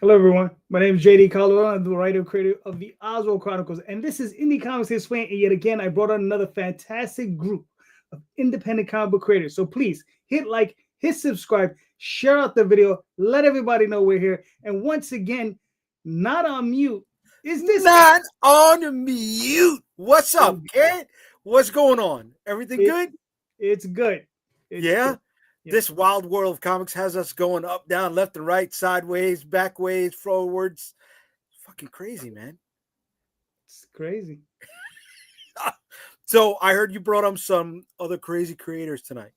Hello, everyone. My name is JD Calderon. I'm the writer and creator of the Oswald Chronicles, and this is Indie Comics Explained. And yet again, I brought on another fantastic group of independent comic book creators. So please hit like, hit subscribe, share out the video, let everybody know we're here. And once again, not on mute is this not on mute. What's up, kid? What's going on? Everything good? It's good. Good. This wild world of comics has us going up, down, left and right, sideways, backways, forwards. It's fucking crazy, man. It's crazy. So I heard you brought up some other crazy creators tonight.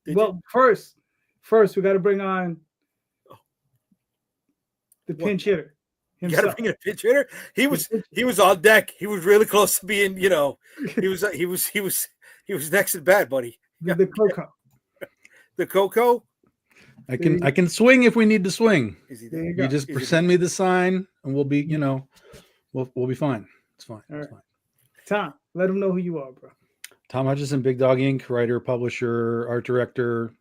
Did you? First, we got to bring on the pinch hitter. Himself. You got to bring in a pinch hitter. He was on deck. He was really close to being, he was next at bat, buddy. The Coco. The Coco. I can swing if we need to swing. You just send me the sign, and we'll be, we'll be fine. It's fine. All right. It's fine. Tom, let them know who you are, bro. Tom Hutchison, Big Dog Inc., writer, publisher, art director,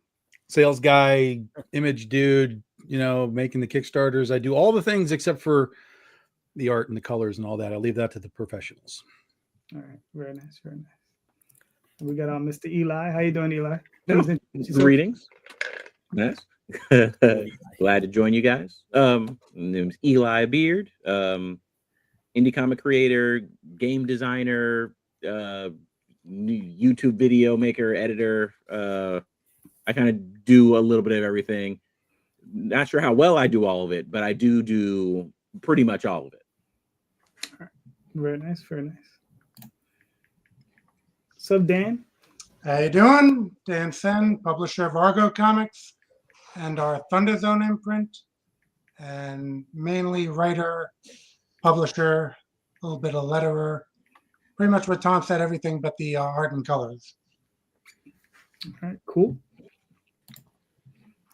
sales guy, image dude. Making the Kickstarters. I do all the things except for the art and the colors and all that. I leave that to the professionals. All right, very nice, very nice. We got on Mr. Eli. How you doing, Eli? Greetings. Nice. Glad to join you guys. My name's Eli Beaird. Indie comic creator, game designer, YouTube video maker, editor. I kind of do a little bit of everything. Not sure how well I do all of it, but I do pretty much all of it. All right. Very nice, very nice. So Dan? How you doing? Dan Sehn, publisher of Argo Comics and our Thunder Zone imprint, and mainly writer, publisher, a little bit of letterer. Pretty much what Tom said, everything but the art and colors. All right, cool.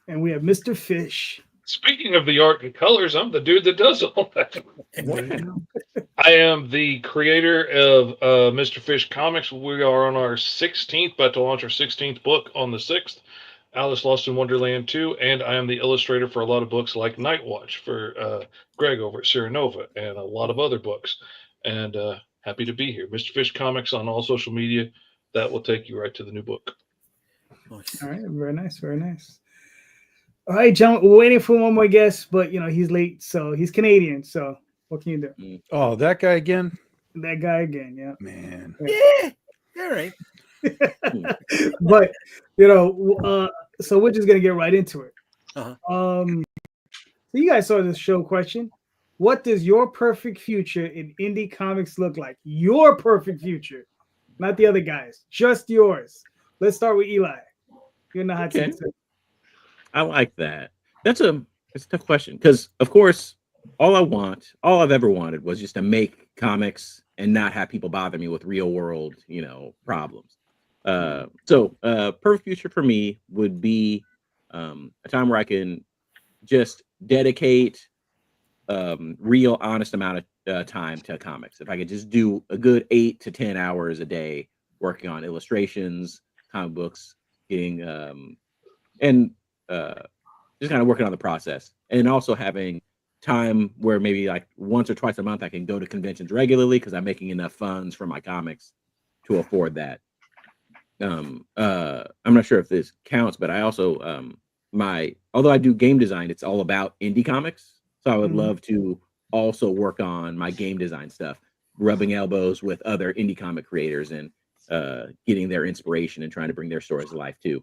And we have Mr. Fish. Speaking of the art and colors, I'm the dude that does all that. I am the creator of Mr. Fish Comics. We are on our 16th, about to launch our 16th book on the 6th, Alice Lost in Wonderland 2, and I am the illustrator for a lot of books like Night Watch for Greg over at Sierra Nova and a lot of other books. And happy to be here. Mr. Fish Comics on all social media. That will take you right to the new book. Nice. All right, very nice, very nice. All right, John, we're waiting for one more guest, but he's late, so he's Canadian. So what can you do? Oh, that guy again? That guy again, yeah. Man. Yeah, all right. But so we're just gonna get right into it. Uh-huh. So you guys saw this show question. What does your perfect future in indie comics look like? Your perfect future, not the other guys, just yours. Let's start with Eli. You're in the hot seat. I like that. It's a tough question because, of course, all I've ever wanted was just to make comics and not have people bother me with real world, problems. So perfect future for me would be a time where I can just dedicate real honest amount of time to comics. If I could just do a good 8 to 10 hours a day working on illustrations, comic books, getting just kind of working on the process, and also having time where maybe like once or twice a month I can go to conventions regularly because I'm making enough funds for my comics to afford that. I'm not sure if this counts, but I also although I do game design, it's all about indie comics. So I would love to also work on my game design stuff, rubbing elbows with other indie comic creators and getting their inspiration and trying to bring their stories to life too.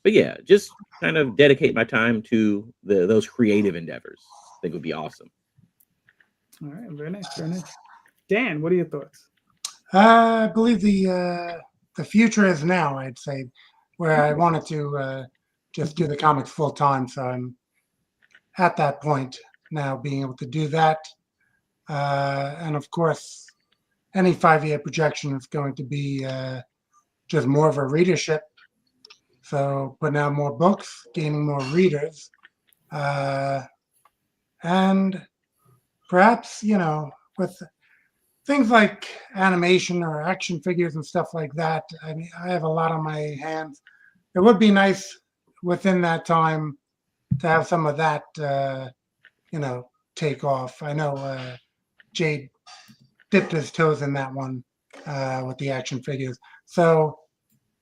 But yeah, just kind of dedicate my time to those creative endeavors. I think would be awesome. All right, very nice, very nice. Dan, what are your thoughts? I believe the future is now, I'd say, where I wanted to just do the comics full time. So I'm at that point now, being able to do that. And of course, any 5-year projection is going to be just more of a readership. So putting out more books, gaining more readers, and perhaps, with things like animation or action figures and stuff like that. I mean, I have a lot on my hands. It would be nice within that time to have some of that, take off. I know Jade dipped his toes in that one with the action figures. So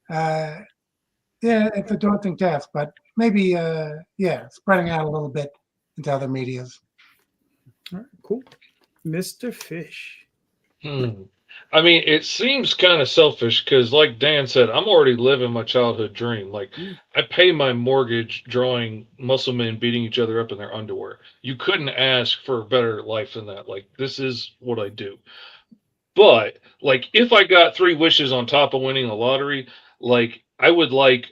yeah, it's a daunting task, but maybe spreading out a little bit into other medias. All right, cool. Mr. Fish. I mean, it seems kind of selfish because, like Dan said, I'm already living my childhood dream. Like, I pay my mortgage drawing muscle men beating each other up in their underwear. You couldn't ask for a better life than that. Like, this is what I do. But, like, if I got 3 wishes on top of winning the lottery, like, I would like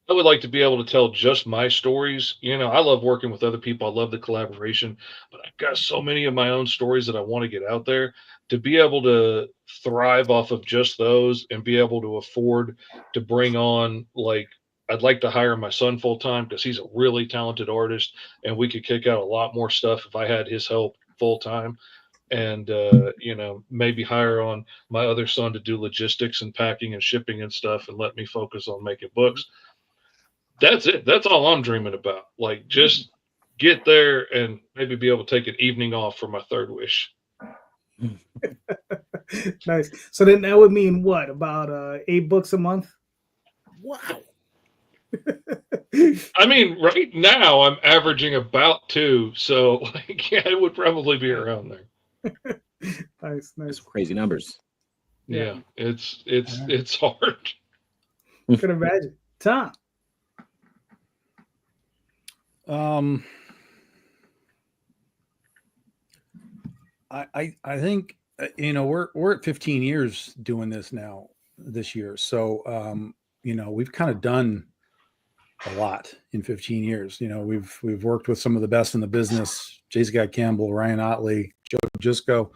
to be able to tell just my stories. You know, I love working with other people. I love the collaboration, but I've got so many of my own stories that I want to get out there. To be able to thrive off of just those and be able to afford to bring on, like, I'd like to hire my son full time because he's a really talented artist and we could kick out a lot more stuff if I had his help full time. And, you know, maybe hire on my other son to do logistics and packing and shipping and stuff and let me focus on making books. That's it. That's all I'm dreaming about. Like, just get there and maybe be able to take an evening off for my 3rd wish. Nice. So then that would mean what? About 8 books a month? Wow. I mean, right now I'm averaging about 2, so like, yeah, it would probably be around there. Nice. That's crazy numbers. Yeah, it's hard. Could imagine. Tom. I think you know we're at 15 years doing this now this year, so you know we've kind of done a lot in 15 years. You know we've worked with some of the best in the business: J. Scott Campbell, Ryan Otley, Joe Jusco.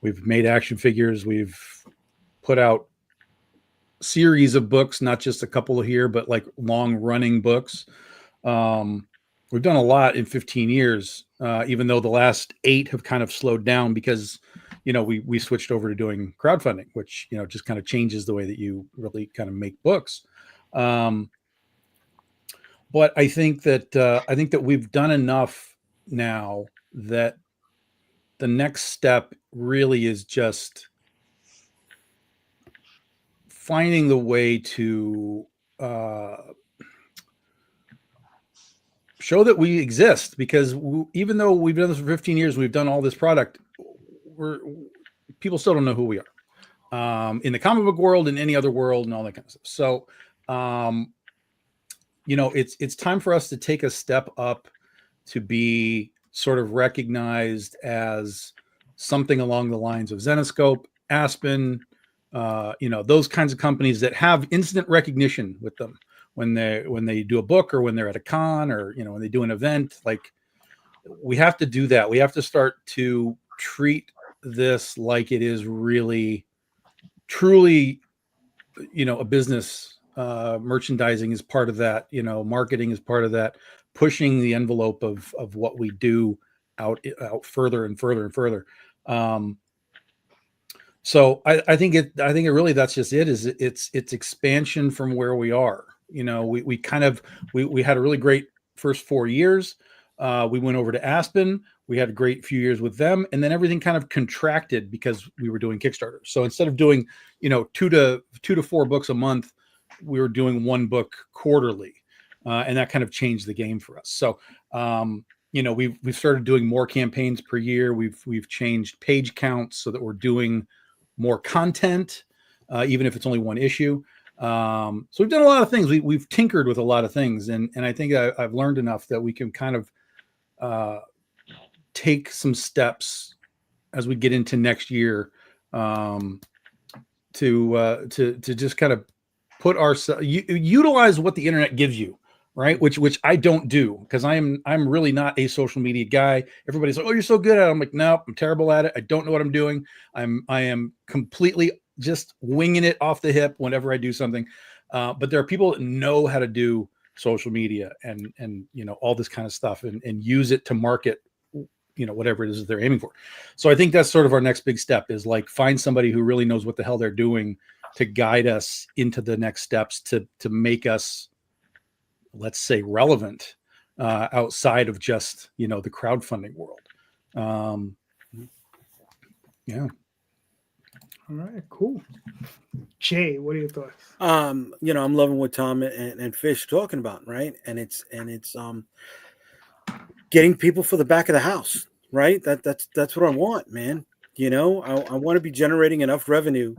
We've made action figures. We've put out series of books, not just a couple here, but like long running books. We've done a lot in 15 years, even though the last 8 have kind of slowed down because, you know, we switched over to doing crowdfunding, which, you know, just kind of changes the way that you really kind of make books. But I think that we've done enough now that the next step really is just finding the way to show that we exist, because even though we've done this for 15 years, we've done all this product, people still don't know who we are in the comic book world, in any other world, and all that kind of stuff. So, you know, it's time for us to take a step up to be sort of recognized as something along the lines of Zenoscope, Aspen, you know, those kinds of companies that have instant recognition with them when they do a book, or when they're at a con, or, you know, when they do an event. Like, we have to do that. We have to start to treat this like it is really, truly, you know, a business. Merchandising is part of that, you know, marketing is part of that, pushing the envelope of what we do out further and further and further. So I think it really, that's just it, is it's expansion from where we are. You know, we had a really great first 4 years. We went over to Aspen. We had a great few years with them, and then everything kind of contracted because we were doing Kickstarter. So instead of doing, you know, 2 to 4 books a month, we were doing 1 book quarterly, and that kind of changed the game for us. So, you know, we've started doing more campaigns per year. We've changed page counts so that we're doing more content, even if it's only 1 issue. So we've done a lot of things. We've tinkered with a lot of things, and I think I've learned enough that we can kind of take some steps as we get into next year, to just kind of put utilize what the internet gives you, right? Which I don't do, because I'm really not a social media guy. Everybody's like, "Oh, you're so good at it." I'm like, "No, I'm terrible at it. I don't know what I'm doing. I am completely just winging it off the hip whenever I do something." But there are people that know how to do social media and you know, all this kind of stuff, and use it to market, you know, whatever it is that they're aiming for. So I think that's sort of our next big step, is like find somebody who really knows what the hell they're doing to guide us into the next steps, to make us, let's say, relevant outside of just, you know, the crowdfunding world. Yeah. All right, cool. Jay, what are your thoughts? I'm loving what Tom and Fish are talking about, right? And it's getting people for the back of the house, right? That's what I want, man. I want to be generating enough revenue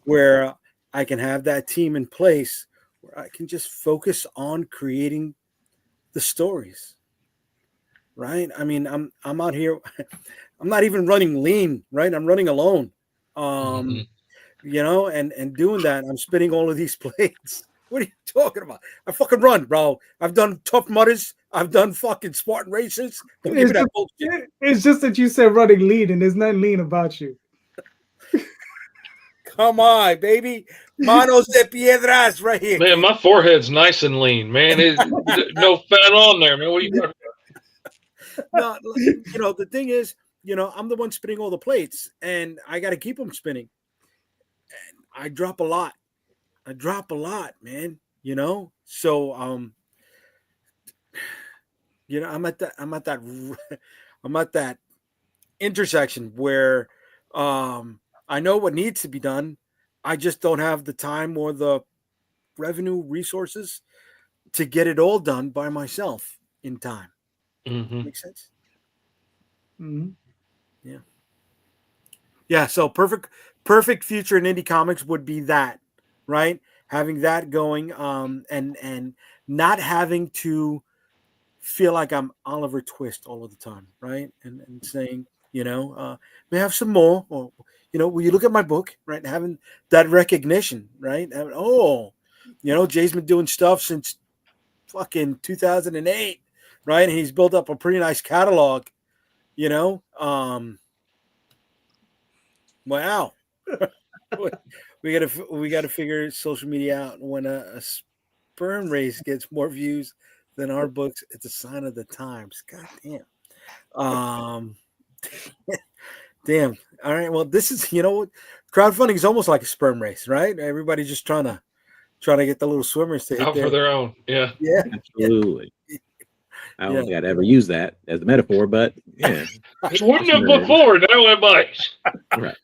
where I can have that team in place where I can just focus on creating the stories, right? I mean, I'm out here, I'm not even running lean, right? I'm running alone, and doing that. I'm spinning all of these plates. What are you talking about? I fucking run, bro. I've done Tough Mudders. I've done fucking Spartan races. Don't give me that bullshit. It's just that you said running lean, and there's nothing lean about you. Come on, baby. Manos de piedras right here. Man, my forehead's nice and lean, man. No fat on there, man. What are you talking about? No, the thing is, I'm the one spinning all the plates, and I got to keep them spinning. And I drop a lot, man. So I'm at that intersection where I know what needs to be done. I just don't have the time or the revenue resources to get it all done by myself in time. Mm-hmm. Makes sense? Mm-hmm. Yeah. Yeah. So perfect future in indie comics would be that, right? Having that going, and not having to feel like I'm Oliver Twist all of the time, right? And saying, may I have some more, or will you look at my book, right? Having that recognition, right? Jay's been doing stuff since fucking 2008, right? And he's built up a pretty nice catalog, wow. we gotta figure social media out. When a sperm race gets more views than our books, it's a sign of the times. God damn. Damn. All right. Well, this is, crowdfunding is almost like a sperm race, right? Everybody's just trying to get the little swimmers to hit Out for their own. Yeah. Yeah. Absolutely. I don't think I'd ever use that as a metaphor, but yeah. Wouldn't have before. Now I might. Right.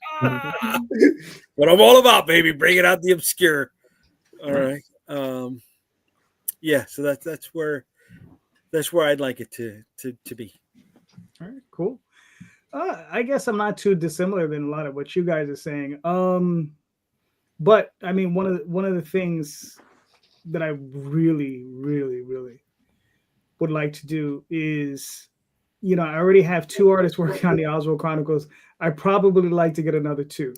What I'm all about, baby. Bringing out the obscure. All right. Yeah. So that's where I'd like it to be. All right. Cool. I guess I'm not too dissimilar than a lot of what you guys are saying. But I mean, one of the things that I really, really, really would like to do is, I already have 2 artists working on the Oswald Chronicles. I probably like to get another 2.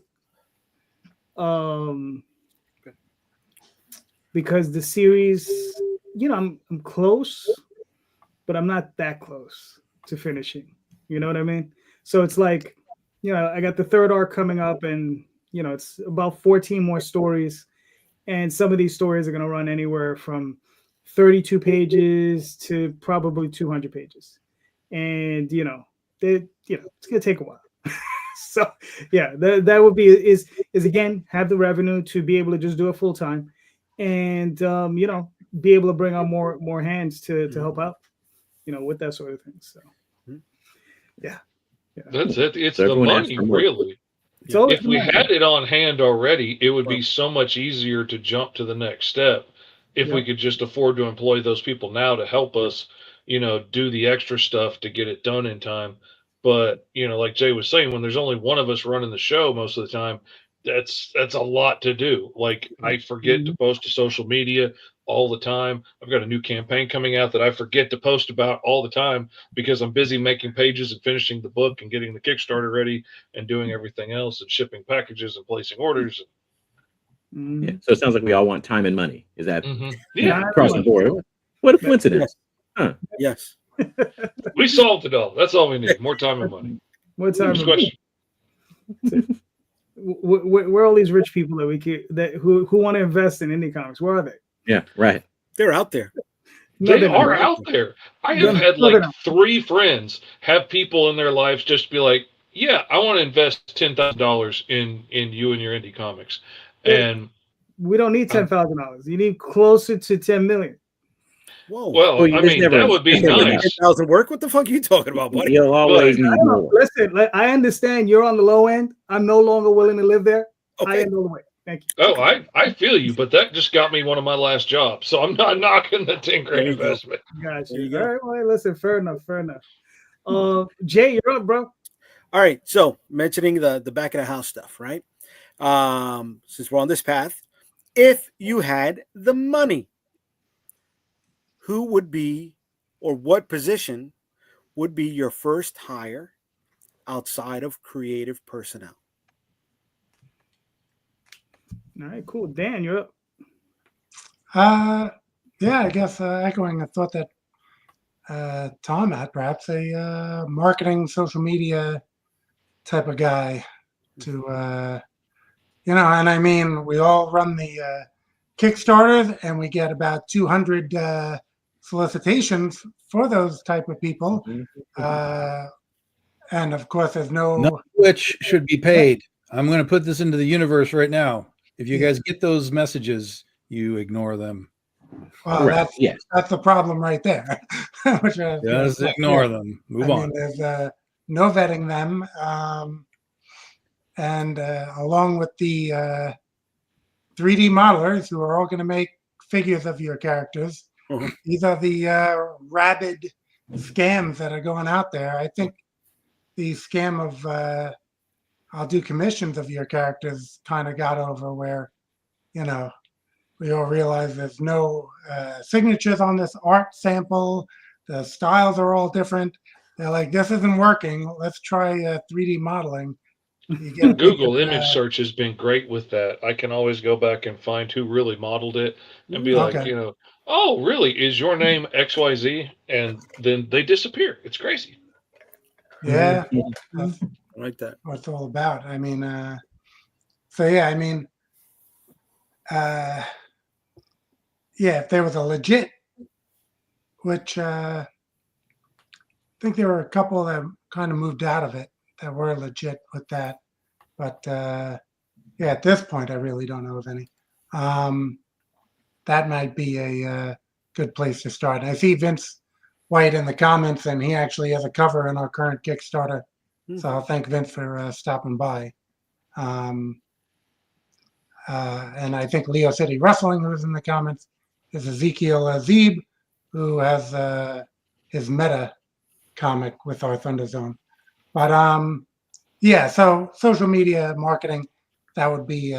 Because the series, I'm close, but I'm not that close to finishing. You know what I mean? So it's like, I got the 3rd arc coming up, and it's about 14 more stories, and some of these stories are going to run anywhere from 32 pages to probably 200 pages, and it's going to take a while. So yeah, that would be is again, have the revenue to be able to just do it full time, and be able to bring on more hands to help out, with that sort of thing. So yeah. That's it. It's So the money, really. So If we had it on hand already, it would be so much easier to jump to the next step if we could just afford to employ those people now to help us, do the extra stuff to get it done in time. But, like Jay was saying, when there's only one of us running the show most of the time, that's a lot to do. Like, I forget to post to social media all the time. I've got a new campaign coming out that I forget to post about all the time because I'm busy making pages and finishing the book and getting the Kickstarter ready and doing everything else and shipping packages and placing orders. Yeah. So it sounds like we all want time and money. Is that Yeah, across the board? What a coincidence. Huh. Yes. we solved it all. That's all we need. More time and money. More time. Next question. Where are all these rich people who want to invest in indie comics? Where are they? Yeah, right. They're out there. They are out there. I have had like 3 friends have people in their lives just be like, yeah, I want to invest $10,000 in you and your indie comics. And we don't need $10,000. You need closer to 10 million. Whoa. Well, Well, I there's mean, never- that would be there's never nice. 10,000 work? What the fuck are you talking about, buddy? You'll always But- need more. Listen, I understand you're on the low end. I'm no longer willing to live there. I Okay. am the way. Thank you. Oh, I feel you, but that just got me one of my last jobs, so I'm not knocking the 10 grand There you go. investment. Got There you. you go. All right. Well, listen. Fair enough. Fair enough. Jay, you're up, bro. All right. So mentioning the back of the house stuff, right? Since we're on this path, if you had the money, who would be or what position would be your first hire outside of creative personnel? All right. Cool. Dan, you're up. Yeah, I guess echoing a thought that Tom had, perhaps a marketing, social media type of guy to, and I mean, we all run the Kickstarters and we get about 200 solicitations for those type of people. And of course, there's None of which should be paid. I'm going to put this into the universe right now. If you guys get those messages, you ignore them. Well, Correct. Yes. that's the problem right there. Which Just ignore them. Move I on. mean, there's no vetting them, and along with the 3D modelers who are all going to make figures of your characters. Mhm. These are the rabid scams that are going out there. I think the scam of I'll do commissions of your characters kind of got over where, we all realize there's no signatures on this art sample. The styles are all different. They're like, this isn't working. Let's try 3D modeling. You get a Google bunch of, image search has been great with that. I can always go back and find who really modeled it and be like, Okay. oh, really? Is your name XYZ? And then they disappear. It's crazy. Yeah, I like that. what it's all about. I mean, so yeah, I mean, yeah, if there was a legit, which I think there were a couple that kind of moved out of it that were legit with that. But yeah, at this point, I really don't know of any. That might be a good place to start. And I see Vince White in the comments, and he actually has a cover in our current Kickstarter. So I'll thank Vince for stopping by. And I think Leo City Wrestling, who was in the comments, is Ezekiel Zeeb, who has his meta comic with our Thunder Zone. But yeah, so social media marketing, that would be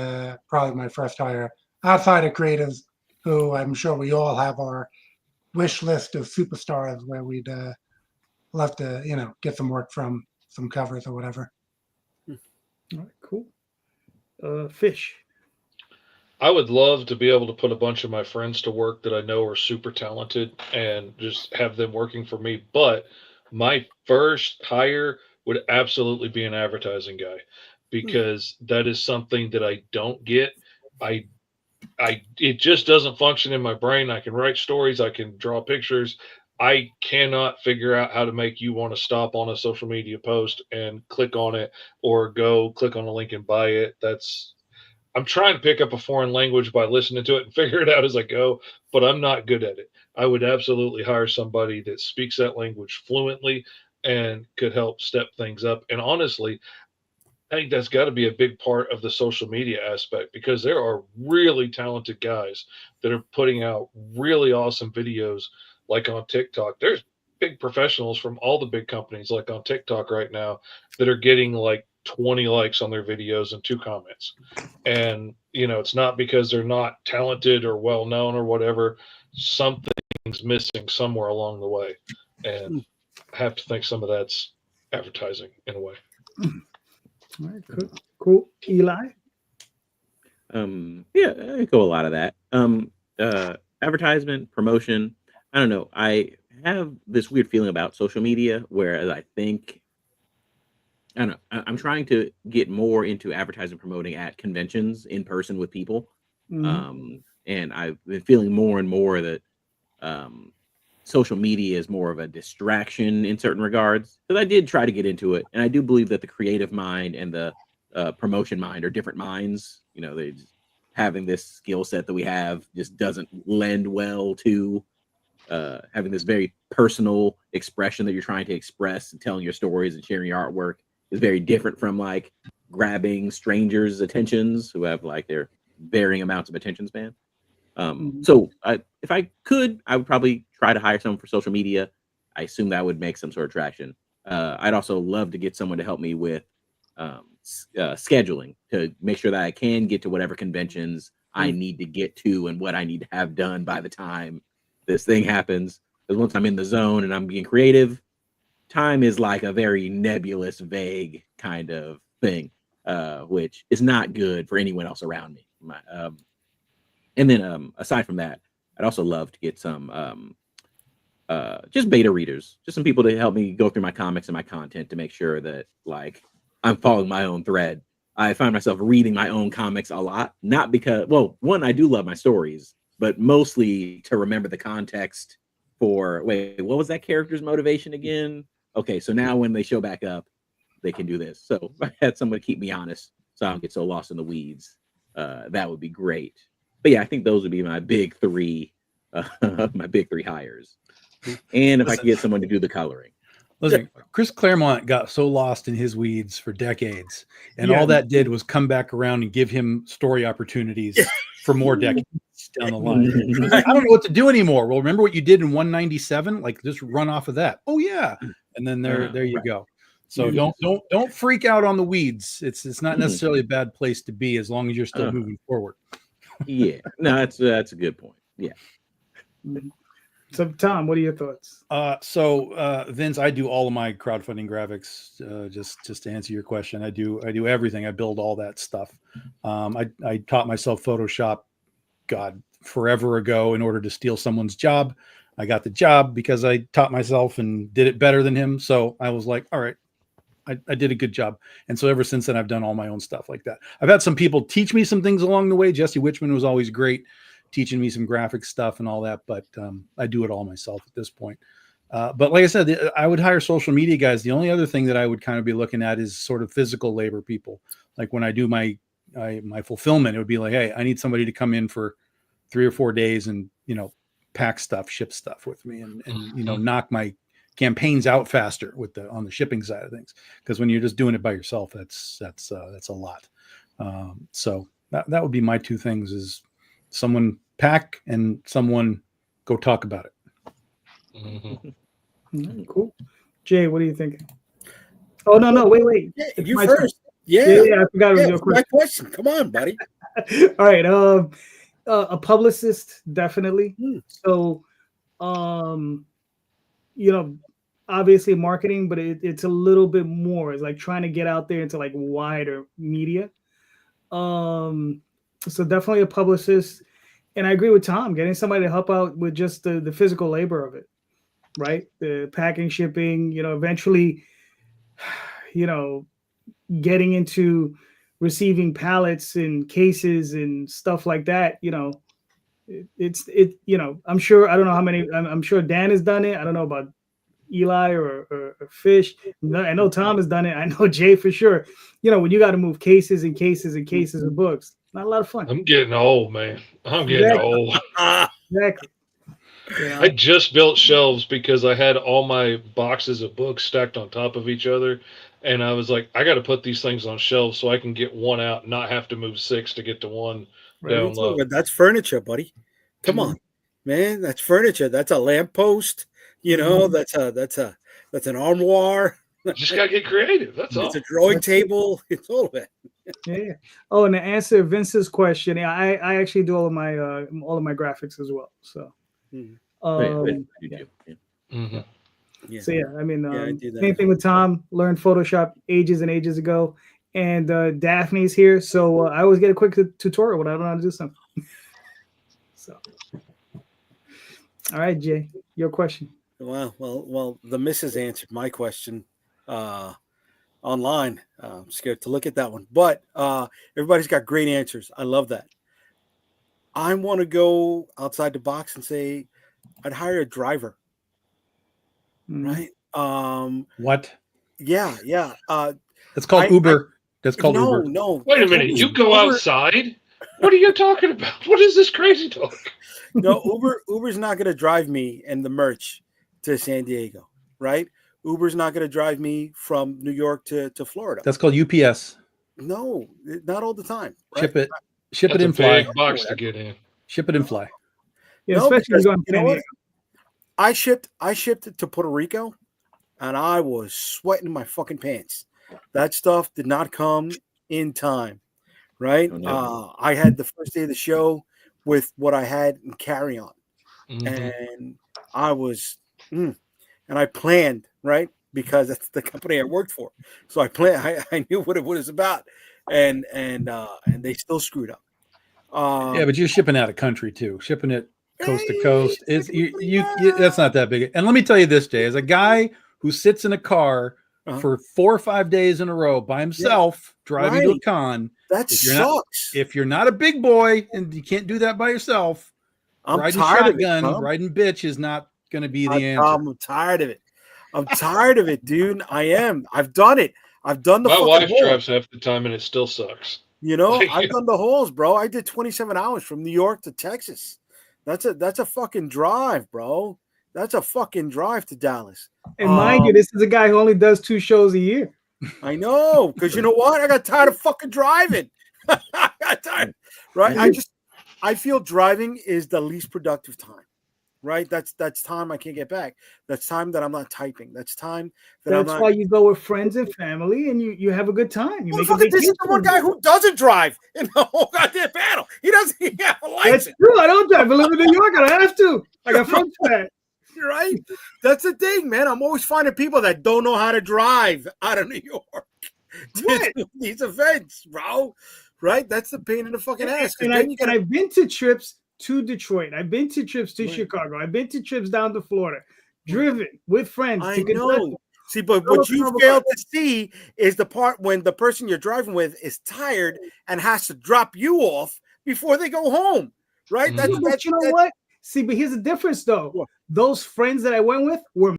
probably my first hire. Outside of creatives, who I'm sure we all have our wish list of superstars where we'd love to, get some work from, some covers or whatever. All right. Cool. Fish. I would love to be able to put a bunch of my friends to work that I know are super talented and just have them working for me. But my first hire would absolutely be an advertising guy because that is something that I don't get. It just doesn't function in my brain. I can write stories, I can draw pictures. I cannot figure out how to make you want to stop on a social media post and click on it or go click on a link and buy it. I'm trying to pick up a foreign language by listening to it and figure it out as I go, but I'm not good at it. I would absolutely hire somebody that speaks that language fluently and could help step things up. And honestly, I think that's got to be a big part of the social media aspect because there are really talented guys that are putting out really awesome videos like on TikTok. There's big professionals from all the big companies like on TikTok right now that are getting like 20 likes on their videos and 2 comments. And, it's not because they're not talented or well known or whatever. Something's missing somewhere along the way. And I have to think some of that's advertising in a way. All right. Cool. Eli. Yeah, I echo a lot of that. Advertisement, promotion. I don't know. I have this weird feeling about social media where I think, I don't know, I'm trying to get more into advertising, promoting at conventions in person with people. Mhm. And I've been feeling more and more that social media is more of a distraction in certain regards. Because I did try to get into it, and I do believe that the creative mind and the promotion mind are different minds. They having this skill set that we have just doesn't lend well to having this very personal expression that you're trying to express and telling your stories and sharing your artwork is very different from like grabbing strangers' attentions who have like their varying amounts of attention span. So if I could, I would probably try to hire someone for social media. I assume that would make some sort of traction. I'd also love to get someone to help me with scheduling to make sure that I can get to whatever conventions I need to get to and what I need to have done by the time this thing happens. Because once I'm in the zone and I'm being creative, time is like a very nebulous, vague kind of thing, which is not good for anyone else around me. And then aside from that, I'd also love to get some just beta readers, just some people to help me go through my comics and my content to make sure that like I'm following my own thread. I find myself reading my own comics a lot, not because, well, one, I do love my stories, but mostly to remember the context for, wait, what was that character's motivation again? Okay, so now when they show back up, they can do this. So if I had someone to keep me honest so I don't get so lost in the weeds, that would be great. But yeah, I think those would be my big three hires. And if I could get someone to do the coloring. Listen, Chris Claremont got so lost in his weeds for decades, and all that did was come back around and give him story opportunities for more decades down the line. Like, I don't know what to do anymore. Well, remember what you did in 197? Like, just run off of that. Oh yeah, and then there you go. So don't freak out on the weeds. It's not necessarily a bad place to be as long as you're still moving forward. Yeah, no, that's a good point. Yeah. So, Tom, what are your thoughts? So Vince, I do all of my crowdfunding graphics. Just to answer your question, I do everything. I build all that stuff. I taught myself Photoshop, God, forever ago in order to steal someone's job. I got the job because I taught myself and did it better than him. So I was like, all right, I did a good job. And so ever since then, I've done all my own stuff like that. I've had some people teach me some things along the way. Jesse Witchman was always great, teaching me some graphic stuff and all that, but I do it all myself at this point. But like I said, I would hire social media guys. The only other thing that I would kind of be looking at is sort of physical labor people. Like when I do my fulfillment, it would be like, hey, I need somebody to come in for 3 or 4 days and, pack stuff, ship stuff with me and knock my campaigns out faster on the shipping side of things. Because when you're just doing it by yourself, that's a lot. So that would be my two things: is someone pack and someone go talk about it. Cool. Jay, what are you thinking? Oh, no, wait. Yeah, you first. Yeah, I forgot it was your my question. Come on, buddy. All right. A publicist, definitely. So, obviously marketing, but it's a little bit more. It's like trying to get out there into like wider media. So definitely a publicist. And I agree with Tom, getting somebody to help out with just the physical labor of it, right? The packing, shipping, eventually, getting into receiving pallets and cases and stuff like that. I'm sure, I don't know how many, I'm sure Dan has done it. I don't know about Eli or Fish. I know Tom has done it. I know Jay for sure. When you got to move cases and cases and cases of books, not a lot of fun. I'm getting old, man. I'm getting old. Exactly. I just built shelves because I had all my boxes of books stacked on top of each other. And I was like, I got to put these things on shelves so I can get one out and not have to move 6 to get to one down low. That's furniture, buddy. Come on, man. That's furniture. That's a lamppost. That's an armoire. Just gotta get creative. That's all. It's a drawing table. It's all of it. Yeah. Oh, and to answer Vince's question, I actually do all of my graphics as well. So, So yeah, I mean, I do that. same thing with Tom. Learned Photoshop ages and ages ago, and Daphne's here, so I always get a quick tutorial when I don't know how to do something. So, all right, Jay, your question. Wow. Well, the missus answered my question online. I'm scared to look at that one, but everybody's got great answers. I love that. I want to go outside the box and say I'd hire a driver. Right? What? Yeah. That's called Uber. That's called Uber. No. Wait a minute. You go outside What are you talking about? What is this crazy talk? No, Uber's not going to drive me and the merch to San Diego, right? Uber's not going to drive me from New York to Florida. That's called UPS. No, not all the time. Right? Ship it That's and a fly. big box to get in. Ship it and fly. Yeah, No, especially because going you know what? I shipped it to Puerto Rico, and I was sweating my fucking pants. That stuff did not come in time, right? Oh, no. I had the first day of the show with what I had in carry-on, and I was, and I planned, right, because that's the company I worked for. So I planned. I knew what it was about, and they still screwed up. Yeah, but you're shipping out of country too. Shipping it coast to coast. It's you that's not that big. And let me tell you this, Jay, as a guy who sits in a car for 4 or 5 days in a row by himself driving to a con, that sucks. If you're not a big boy and you can't do that by yourself, riding shotgun, riding bitch is not going to be the answer. I'm tired of it. I'm tired of it, dude. I am. I've done it. I've done the. My wife drives half the time, and it still sucks. You know, I've done the holes, bro. I did 27 hours from New York to Texas. That's a fucking drive, bro. That's a fucking drive to Dallas. And mind you, this is a guy who only does 2 shows a year. I know, because you know what? I got tired of fucking driving. I got tired, right? I feel driving is the least productive time. Right, that's time I can't get back. That's time that I'm not typing. That's time that's why you go with friends and family, and you have a good time. You make this is the one guy who doesn't drive in the whole goddamn panel. He doesn't have a license. That's true. I don't drive. I live in New York. I don't have to. I got friends for that. Right? That's the thing, man. I'm always finding people that don't know how to drive out of New York to these events, bro. Right? That's the pain in the fucking ass. And I've been to trips to Detroit. I've been to trips to Chicago. I've been to trips down to Florida, driven with friends. I know. See, but what you fail to see is the part when the person you're driving with is tired and has to drop you off before they go home. Right? But you know what? See, but here's the difference, though. What? Those friends that I went with were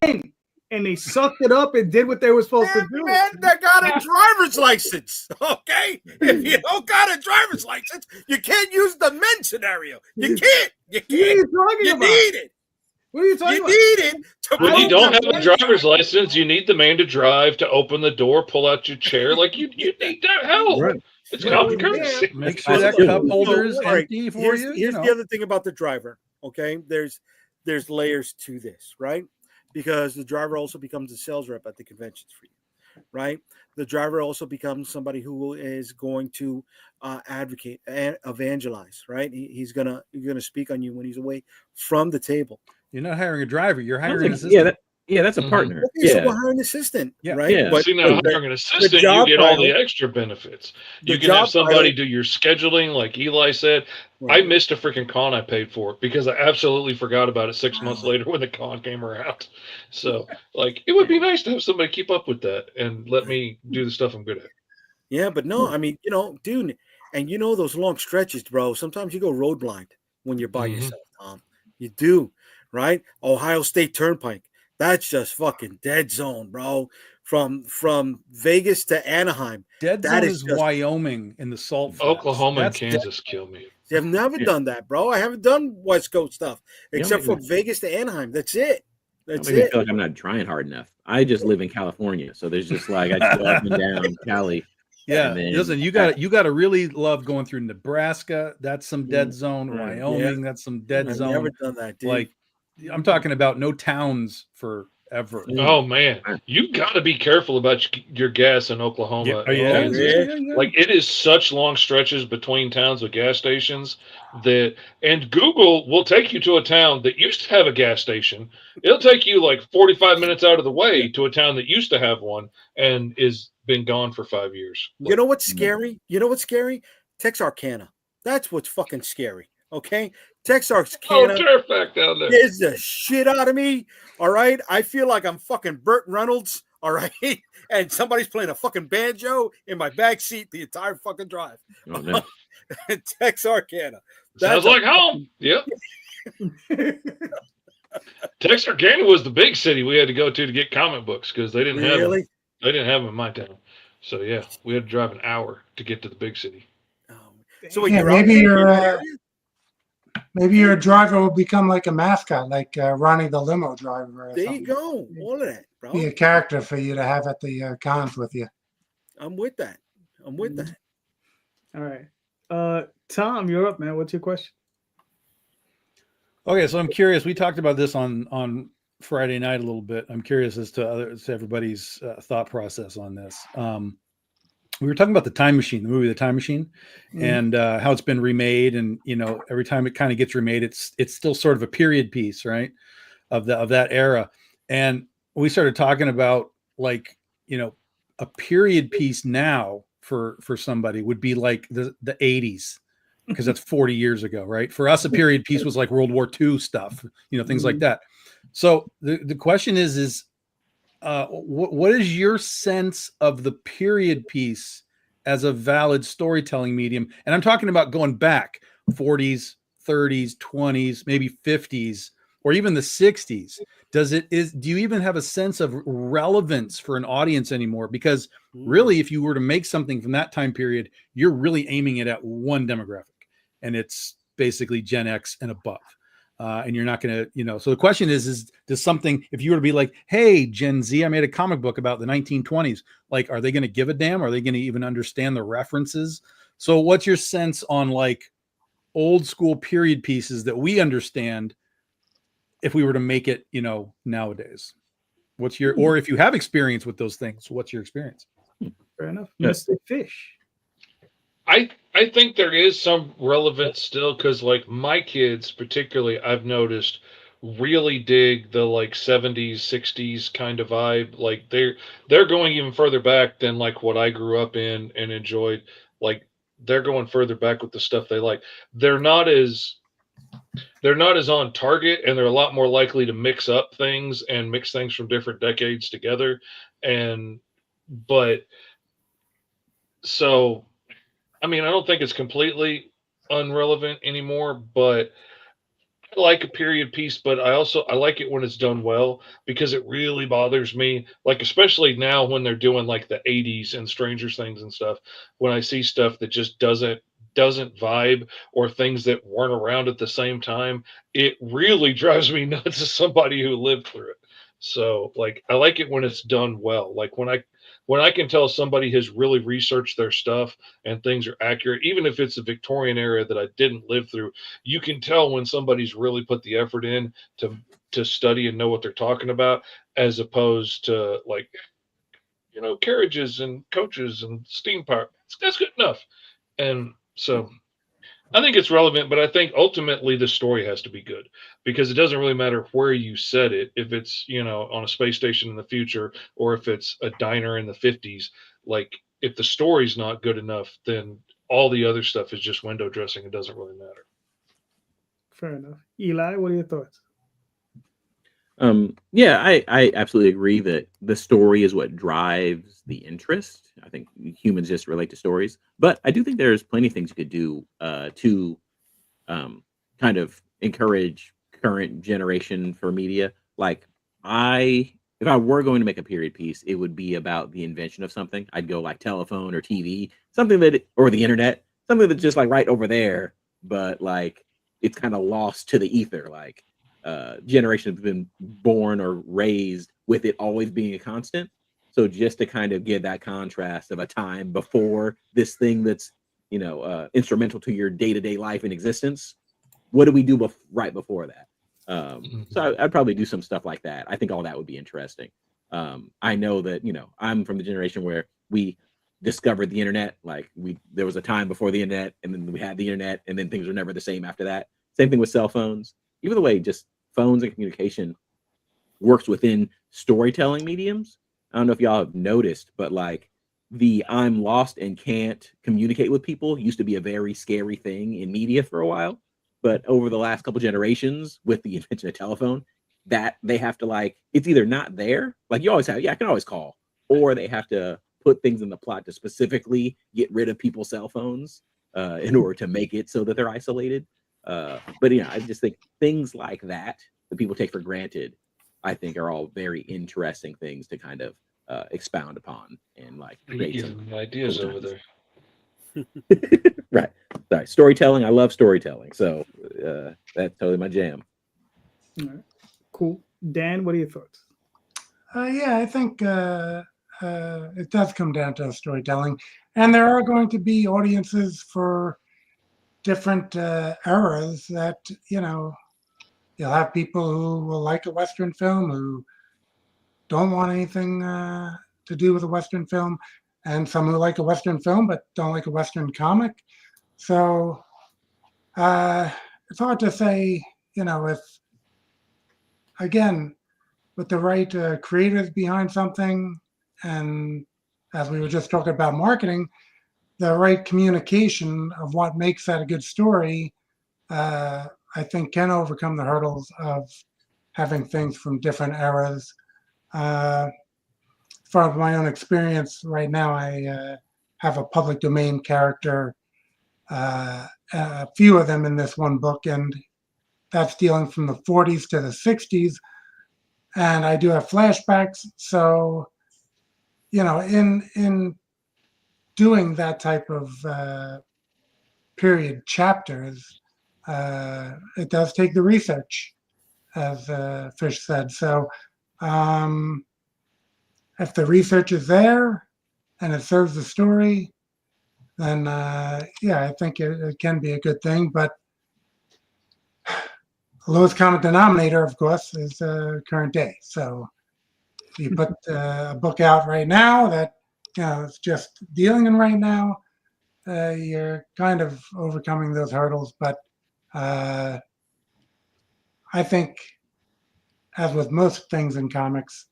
men, and they sucked it up and did what they were supposed to do. Man, that got a driver's license. Okay, if you don't got a driver's license, you can't use the men scenario. You can't. You can't. You need it. What are you talking about? You need it. When you don't have a driver's license, you need the man to drive, to open the door, pull out your chair. Like you need that help. Right. It's common courtesy. Make sure that cup holder is empty for you. Here's the other thing about the driver. Okay, there's layers to this, right? Because the driver also becomes a sales rep at the conventions for you, right? The driver also becomes somebody who is going to advocate and evangelize, right? He's gonna speak on you when he's away from the table. You're not hiring a driver; you're hiring an assistant. Yeah, that's a partner. Okay, so we're hiring an assistant, right? Yeah. But now hiring an assistant, you get all the extra benefits. You can have somebody do your scheduling, like Eli said. Right. I missed a freaking con I paid for because I absolutely forgot about it 6 months later when the con came around. So, like, it would be nice to have somebody keep up with that and let me do the stuff I'm good at. Yeah, but no, I mean, dude, and those long stretches, bro. Sometimes you go road blind when you're by yourself, Tom. You do, right? Ohio State Turnpike. That's just fucking dead zone, bro. From Vegas to Anaheim. Dead zone is Wyoming in the salt flats. Oklahoma and Kansas kill me. See, I've never done that, bro. I haven't done West Coast stuff except from Vegas to Anaheim. That's it. That's it. I feel like I'm not trying hard enough. I just live in California, so there's just like I go up and down Cali. Yeah, listen, you got to really love going through Nebraska. That's some dead zone. Wyoming, that's some dead zone. I've never done that, dude. Like, I'm talking about no towns forever. Oh man, you got to be careful about your gas in Oklahoma. Like it is such long stretches between towns with gas stations and Google will take you to a town that used to have a gas station. It'll take you like 45 minutes out of the way to a town that used to have one and is been gone for 5 years. You know what's scary? Texarkana. That's what's fucking scary. Okay, Texarkana is the shit out of me. All right, I feel like I'm fucking Burt Reynolds. All right, and somebody's playing a fucking banjo in my back seat the entire fucking drive. Oh, no. Texarkana. Sounds like home. Yep. Texarkana was the big city we had to go to get comic books because they didn't have them. They didn't have them in my town. So yeah, we had to drive an hour to get to the big city. So what, Yeah, you're out maybe there? your maybe your driver will become like a mascot, like Ronnie the limo driver or There something. you go. All of that, bro. Be a character for you to have at the cons with you. I'm with that. I'm with that. All right. Tom, you're up, man. What's your question? Okay, so I'm curious. We talked about this on Friday night a little bit. I'm curious as to everybody's thought process on this. We were talking about the Time Machine, the movie The Time Machine, and how it's been remade, and every time it kind of gets remade, it's still sort of a period piece, right, of that era. And we started talking about like a period piece now for somebody would be like the 80s, because that's 40 years ago, right? For us, a period piece was like World War II stuff, things like that. So the question is what is your sense of the period piece as a valid storytelling medium? And I'm talking about going back 40s, 30s, 20s, maybe 50s, or even the 60s. Do you even have a sense of relevance for an audience anymore? Because really, if you were to make something from that time period, you're really aiming it at one demographic, and it's basically Gen X and above. And you're not going to, so the question is does something, if you were to be like, hey, Gen Z, I made a comic book about the 1920s, like, are they going to give a damn? Are they going to even understand the references? So what's your sense on like old school period pieces that we understand if we were to make it, nowadays? What's your, or if you have experience with those things, what's your experience? Fair enough. Yeah. Mr. Fish. I think there is some relevance still, because like my kids particularly, I've noticed, really dig the like 70s 60s kind of vibe. Like they're going even further back than like what I grew up in and enjoyed. Like they're going further back with the stuff they like. They're not as on target, and they're a lot more likely to mix up things and mix things from different decades together. And but so I mean, I don't think it's completely unrelevant anymore, but I like a period piece, but I like it when it's done well, because it really bothers me, like especially now when they're doing like the 80s and Stranger Things and stuff, when I see stuff that just doesn't vibe, or things that weren't around at the same time, it really drives me nuts as somebody who lived through it. So like I like it when it's done well. Like when I can tell somebody has really researched their stuff and things are accurate, even if it's a Victorian era that I didn't live through, you can tell when somebody's really put the effort in to study and know what they're talking about, as opposed to like, carriages and coaches and steam power. That's good enough. And so I think it's relevant, but I think ultimately the story has to be good, because it doesn't really matter where you set it. If it's, on a space station in the future, or if it's a diner in the 50s, like if the story's not good enough, then all the other stuff is just window dressing. It doesn't really matter. Fair enough. Eli, what are your thoughts? Yeah, I absolutely agree that the story is what drives the interest. I think humans just relate to stories, but I do think there's plenty of things you could do to kind of encourage current generation for media. Like if I were going to make a period piece, it would be about the invention of something. I'd go like telephone or TV, something or the internet, something that's just like right over there, but like it's kind of lost to the ether. Like generations have been born or raised with it always being a constant. So just to kind of give that contrast of a time before this thing that's instrumental to your day-to-day life and existence, what do we do right before that? So I'd probably do some stuff like that. I think all that would be interesting. I know that I'm from the generation where we discovered the internet. Like there was a time before the internet, and then we had the internet, and then things were never the same after that. Same thing with cell phones. Even the way just phones and communication works within storytelling mediums. I don't know if y'all have noticed, but like the I'm lost and can't communicate with people used to be a very scary thing in media for a while. But over the last couple generations, with the invention of telephone, that they have to like, it's either not there, like you always have, I can always call, or they have to put things in the plot to specifically get rid of people's cell phones in order to make it so that they're isolated. But I just think things like that people take for granted, I think are all very interesting things to kind of expound upon and like create some ideas cool over times. there. Right. Sorry, storytelling. I love storytelling, so that's totally my jam. All right. Cool. Dan, what are your thoughts? Yeah, I think it does come down to storytelling, and there are going to be audiences for different eras that, you know, you'll have people who will like a Western film who don't want anything to do with a Western film, and some who like a Western film but don't like a Western comic. So it's hard to say, you know, if, again, with the right creators behind something, and as we were just talking about marketing, the right communication of what makes that a good story, I think can overcome the hurdles of having things from different eras. As far as my own experience right now, I have a public domain character, a few of them in this one book, and that's dealing from the 40s to the 60s. And I do have flashbacks. So, you know, in doing that type of period chapters, it does take the research, as Fish said. So if the research is there and it serves the story, then yeah, I think it can be a good thing. But the lowest common denominator, of course, is current day. So if you put a book out right now that, you know, it's just dealing in right now, you're kind of overcoming those hurdles. But I think, as with most things in comics,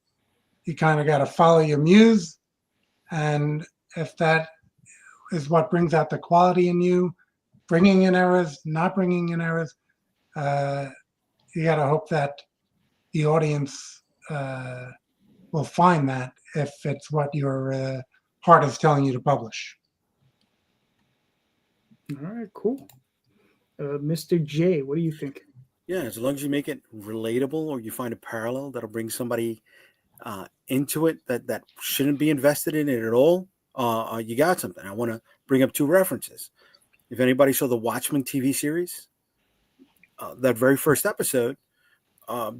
you kind of got to follow your muse. And if that is what brings out the quality in you, bringing in errors, not bringing in errors, you got to hope that the audience will find that if it's what your heart is telling you to publish. All right, cool. Mr. J, what do you think? Yeah, as long as you make it relatable or you find a parallel that'll bring somebody into it that shouldn't be invested in it at all, you got something. I want to bring up two references. If anybody saw the Watchmen TV series, that very first episode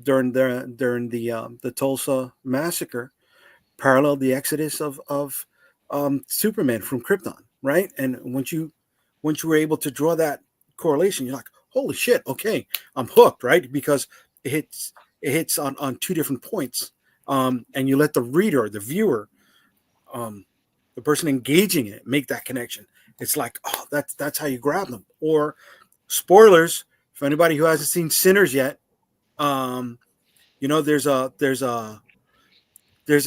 during the Tulsa massacre paralleled the exodus of Superman from Krypton, right? And once you were able to draw that correlation, you're like, holy shit, okay, I'm hooked, right? Because it hits on two different points, and you let the reader, the viewer, the person engaging it, make that connection. It's like, oh, that's how you grab them. Or spoilers for anybody who hasn't seen Sinners yet. You know, there's a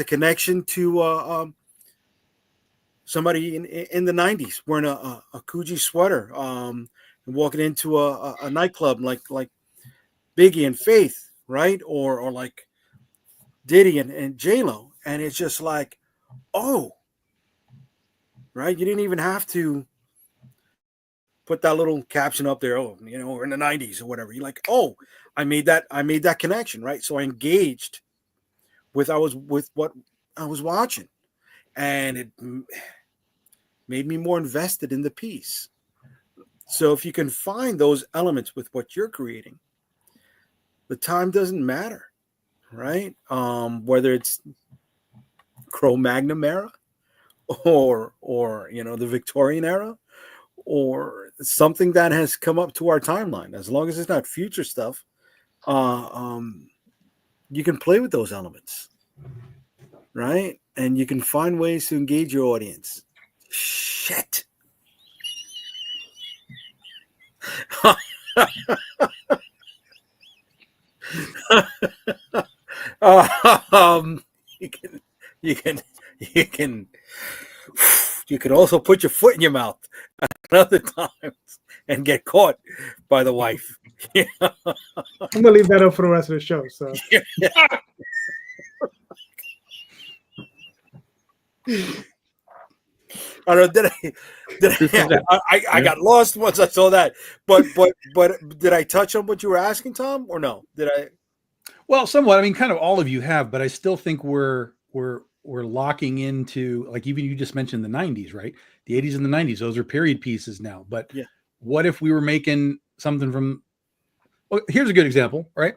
connection to somebody in the 90s wearing a Coogee sweater, and walking into a nightclub like Biggie and Faith, right? Or like Diddy and J-Lo. And it's just like, oh, right? You didn't even have to put that little caption up there. Oh, you know, we're in the 90s or whatever. You're like, oh, I made that connection, right? So I engaged with what I was watching, and it made me more invested in the piece. So if you can find those elements with what you're creating, the time doesn't matter, right? Whether it's Cro-Magnon era or you know, the Victorian era, or something that has come up to our timeline, as long as it's not future stuff, you can play with those elements, right? And you can find ways to engage your audience. Shit. You can also put your foot in your mouth at other times and get caught by the wife. I'm gonna leave that up for the rest of the show. So I don't know. I got lost once I saw that. But did I touch on what you were asking, Tom, or no? Did I? Well, somewhat. I mean, kind of all of you have, but I still think we're locking into, like, even you just mentioned the 90s, right? The 80s and the 90s, those are period pieces now. But yeah, what if we were making something from, well, here's a good example, right?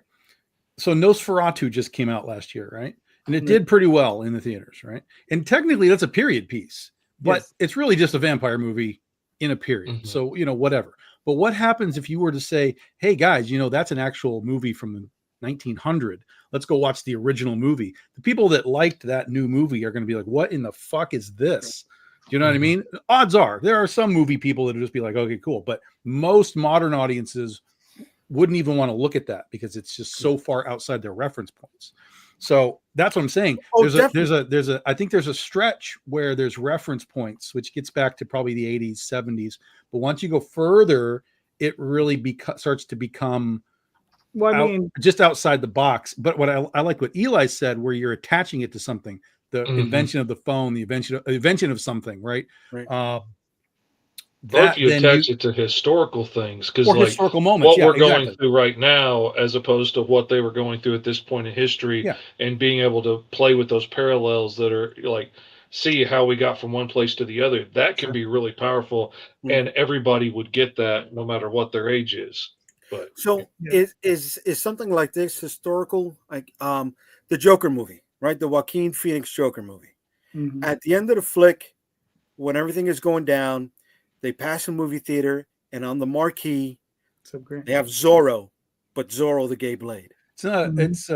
So Nosferatu just came out last year, right? And it did pretty well in the theaters, right? And technically that's a period piece, but it's really just a vampire movie in a period. Mhm. So, whatever. But what happens if you were to say, hey guys, that's an actual movie from 1900. Let's go watch the original movie. The people that liked that new movie are going to be like, what in the fuck is this? Do you know what I mean? Odds are there are some movie people that will just be like, okay, cool. But most modern audiences wouldn't even want to look at that because it's just so far outside their reference points. So that's what I'm saying. Oh, I think there's a stretch where there's reference points, which gets back to probably the 80s, 70s. But once you go further, it really starts to become just outside the box. But what I like what Eli said, where you're attaching it to something, the invention of the phone, the invention of something, right? Or if you attach it to historical things, because like historical moments, what we're going through right now, as opposed to what they were going through at this point in history, and being able to play with those parallels that are like, see how we got from one place to the other, that can be really powerful, and everybody would get that no matter what their age is. But so is something like this historical, like the Joker movie, right? The Joaquin Phoenix Joker movie. At the end of the flick, when everything is going down, they pass a movie theater, and on the marquee, they have Zorro, but Zorro the Gay Blade. It's not. It's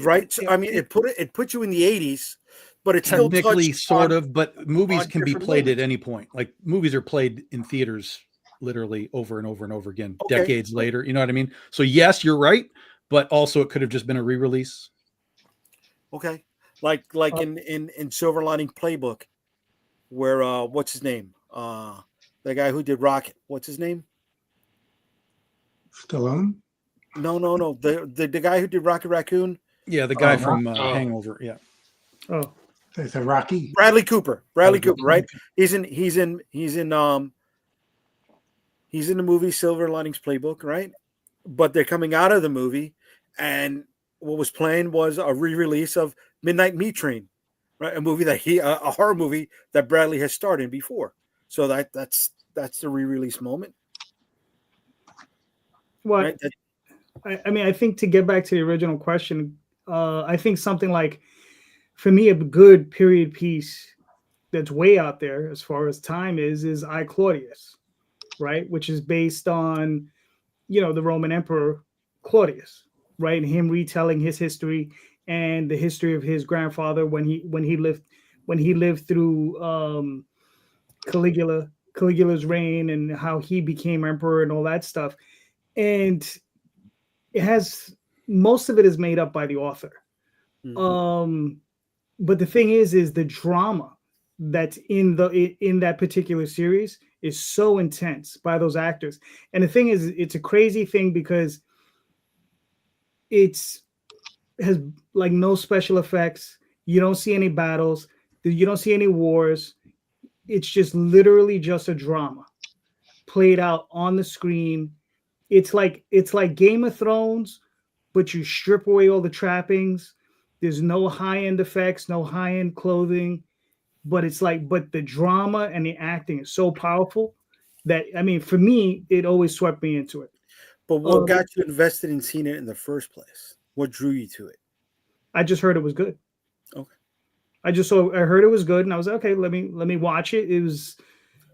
right. So, I mean, it put you in the 80s, but it's technically sort of. But movies can be played at any point. Like movies are played in theaters literally over and over and over again, decades later. You know what I mean? So yes, you're right, but also it could have just been a re-release. Okay, like in Silver Lining Playbook. Where what's his name? The guy who did Rocket. What's his name? Stallone? No. The guy who did Rocket Raccoon. Yeah, the guy from Hangover. Yeah. Oh, there's a Rocky. Bradley Cooper, right? He's in the movie Silver Linings Playbook, right? But they're coming out of the movie, and what was playing was a re-release of Midnight Meat Train. Right, a movie that a horror movie that Bradley has starred in before. So that's the re-release moment. Well, right? I mean, I think to get back to the original question, I think something like, for me, a good period piece that's way out there as far as time is I, Claudius, right? Which is based on, the Roman Emperor Claudius, right? And him retelling his history and the history of his grandfather when he lived through Caligula's reign, and how he became emperor and all that stuff. And it has, most of it is made up by the author. But the thing is the drama that's in that particular series is so intense by those actors. And the thing is, it's a crazy thing because has like no special effects. You don't see any battles. You don't see any wars. It's just literally just a drama played out on the screen. It's like Game of Thrones, but you strip away all the trappings. There's no high-end effects, no high-end clothing, but the drama and the acting is so powerful that, I mean, for me, it always swept me into it. But what got you invested in seeing it in the first place? What drew you to it? I just heard it was good. Okay. I heard it was good, and I was like, okay, let me watch it. It was,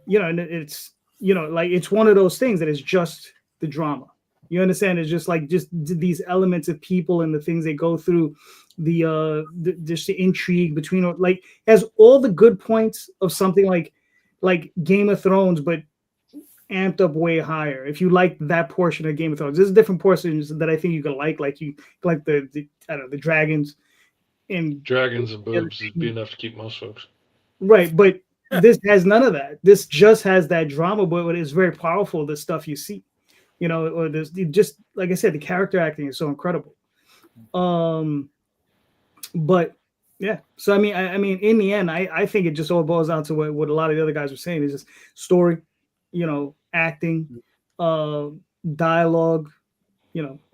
and it's, like, it's one of those things that is just the drama. You understand? It's just these elements of people and the things they go through, just the intrigue between, like, has all the good points of something like Game of Thrones, but amped up way higher. If you like that portion of Game of Thrones, there's different portions that I think you can like you like the I don't know, the dragons and boobs would be enough to keep most folks. Right, but this has none of that. This just has that drama, but it's very powerful, the stuff you see. Or there's just, like I said, the character acting is so incredible. But yeah, so I mean, in the end, I think it just all boils down to what a lot of the other guys were saying is just story, acting, dialogue,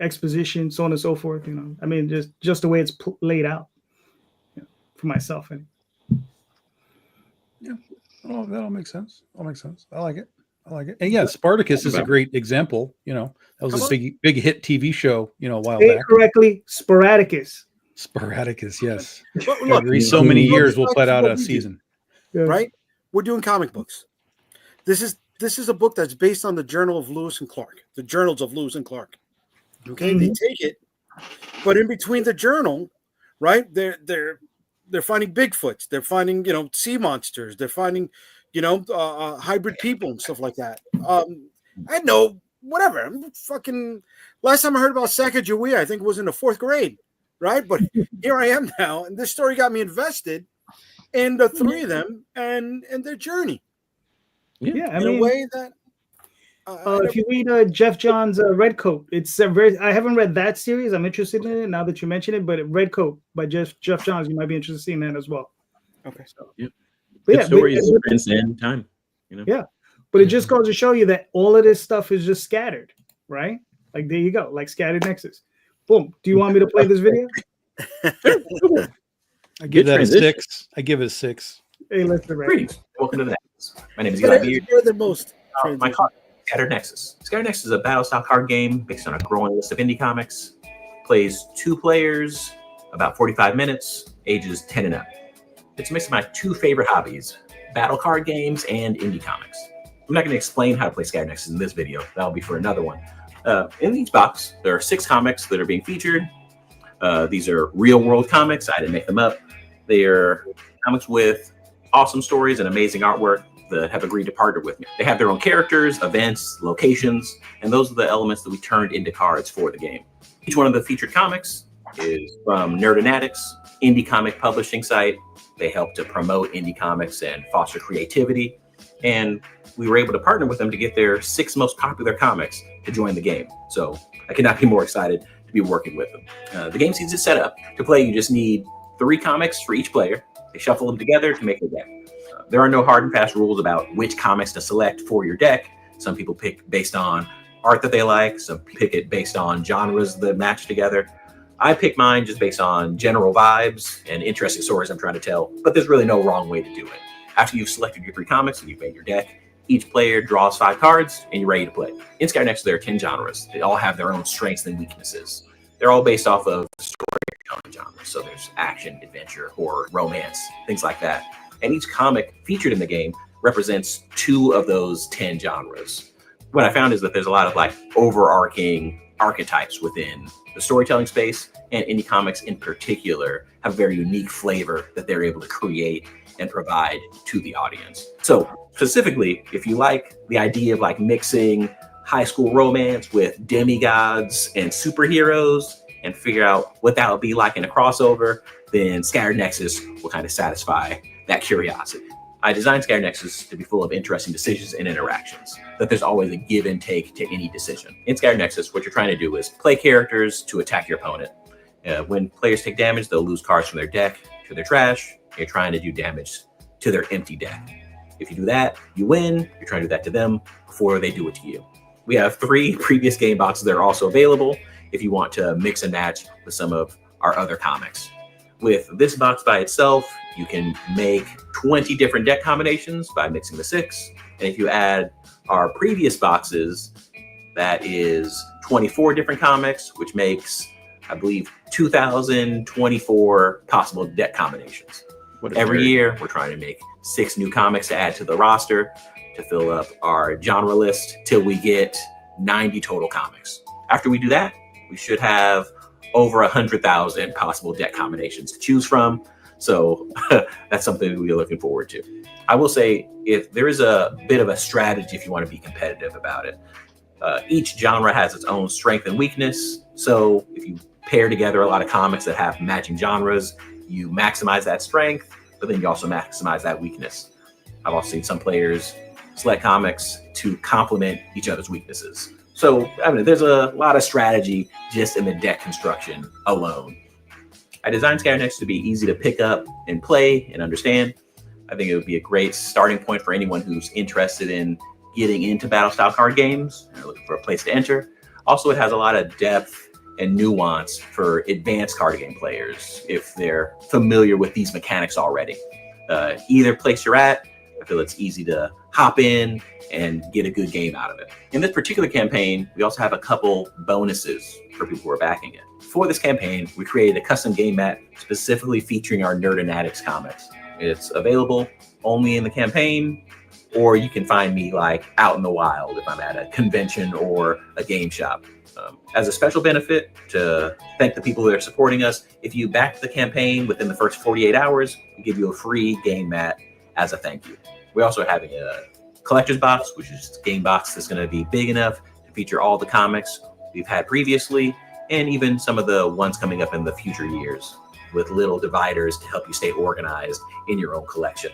exposition, so on and so forth. I mean, just the way it's laid out, for myself. And yeah, Oh, that all makes sense. All makes sense. I like it. I like it. And yeah, Spartacus is a great example. You know, that was Come a big hit TV show, you know, a while Say it back. correctly, Sporadicus. Sporadicus, yes. But look, Every so many look years at we'll like put out what a we do, season. Yeah. right? We're doing comic books. This is a book that's based on the Journal of Lewis and Clark, the journals of Lewis and Clark. Okay, they take it, but in between the journal, right? They're finding Bigfoots, they're finding sea monsters, they're finding hybrid people and stuff like that. I know whatever. I'm fucking. Last time I heard about Sacagawea, I think it was in the 4th grade, right? But here I am now, and this story got me invested in the 3 of them and their journey. Yeah, I In mean, a way that if you read Jeff John's Red Coat, it's I haven't read that series. I'm interested in it now that you mention it. But Red Coat by Jeff Johns, you might be interested in seeing that as well. okay. So, Yeah. but Good stories transcend time. Yeah, but it just goes to show you that all of this stuff is just scattered, right? Like there you go, like scattered nexus. Boom. Do you want me to play this video? I give that transition. a 6. I give it a 6. Hey, let's do it. Greetings. Welcome to the Nexus. My name is Eli Beaird. Better than most. My card, Scattered Nexus. Scattered Nexus is a battle style card game based on a growing list of indie comics. Plays 2 players, about 45 minutes, ages 10 and up. It's a mix of my 2 favorite hobbies, battle card games and indie comics. I'm not going to explain how to play Scattered Nexus in this video. That'll be for another one. In each box, there are 6 comics that are being featured. These are real-world comics. I didn't make them up. They are comics with awesome stories and amazing artwork that have agreed to partner with me. They have their own characters, events, locations, and those are the elements that we turned into cards for the game. Each one of the featured comics is from Nerdonatics, indie comic publishing site. They help to promote indie comics and foster creativity. And we were able to partner with them to get their 6 most popular comics to join the game. So I cannot be more excited to be working with them. The game seems set up. To play, you just need 3 comics for each player. They shuffle them together to make a deck. There are no hard and fast rules about which comics to select for your deck. Some people pick based on art that they like. Some pick it based on genres that match together. I pick mine just based on general vibes and interesting stories I'm trying to tell, but there's really no wrong way to do it. After you've selected your 3 comics and you've made your deck, each player draws 5 cards and you're ready to play. In Scattered Nexus, there are 10 genres. They all have their own strengths and weaknesses. They're all based off of storytelling genres. So there's action, adventure, horror, romance, things like that. And each comic featured in the game represents 2 of those 10 genres. What I found is that there's a lot of like overarching archetypes within the storytelling space, and indie comics in particular have a very unique flavor that they're able to create and provide to the audience. So specifically, if you like the idea of like mixing high school romance with demigods and superheroes and figure out what that would be like in a crossover, then Scattered Nexus will kind of satisfy that curiosity. I designed Scattered Nexus to be full of interesting decisions and interactions, that there's always a give and take to any decision. In Scattered Nexus, what you're trying to do is play characters to attack your opponent. When players take damage, they'll lose cards from their deck to their trash. You're trying to do damage to their empty deck. If you do that, you win. You're trying to do that to them before they do it to you. We have 3 previous game boxes that are also available if you want to mix and match with some of our other comics. With this box by itself, you can make 20 different deck combinations by mixing the 6. And if you add our previous boxes, that is 24 different comics, which makes, I believe, 2,024 possible deck combinations. Every year, we're trying to make 6 new comics to add to the roster to fill up our genre list till we get 90 total comics. After we do that, we should have over 100,000 possible deck combinations to choose from. So that's something we're looking forward to. I will say, if there is a bit of a strategy if you want to be competitive about it. Each genre has its own strength and weakness. So if you pair together a lot of comics that have matching genres, you maximize that strength, but then you also maximize that weakness. I've also seen some players select comics to complement each other's weaknesses. So, I mean, there's a lot of strategy just in the deck construction alone. I designed Scattered Nexus to be easy to pick up and play and understand. I think it would be a great starting point for anyone who's interested in getting into battle style card games and looking for a place to enter. Also, it has a lot of depth and nuance for advanced card game players if they're familiar with these mechanics already. Either place you're at, I feel it's easy to hop in and get a good game out of it. In this particular campaign, we also have a couple bonuses for people who are backing it. For this campaign, we created a custom game mat specifically featuring our Nerd and Addicts comics. It's available only in the campaign, or you can find me like out in the wild if I'm at a convention or a game shop. As a special benefit to thank the people that are supporting us, if you back the campaign within the first 48 hours, we give you a free game mat as a thank you. We're also having a collector's box, which is a game box that's going to be big enough to feature all the comics we've had previously, and even some of the ones coming up in the future years, with little dividers to help you stay organized in your own collection.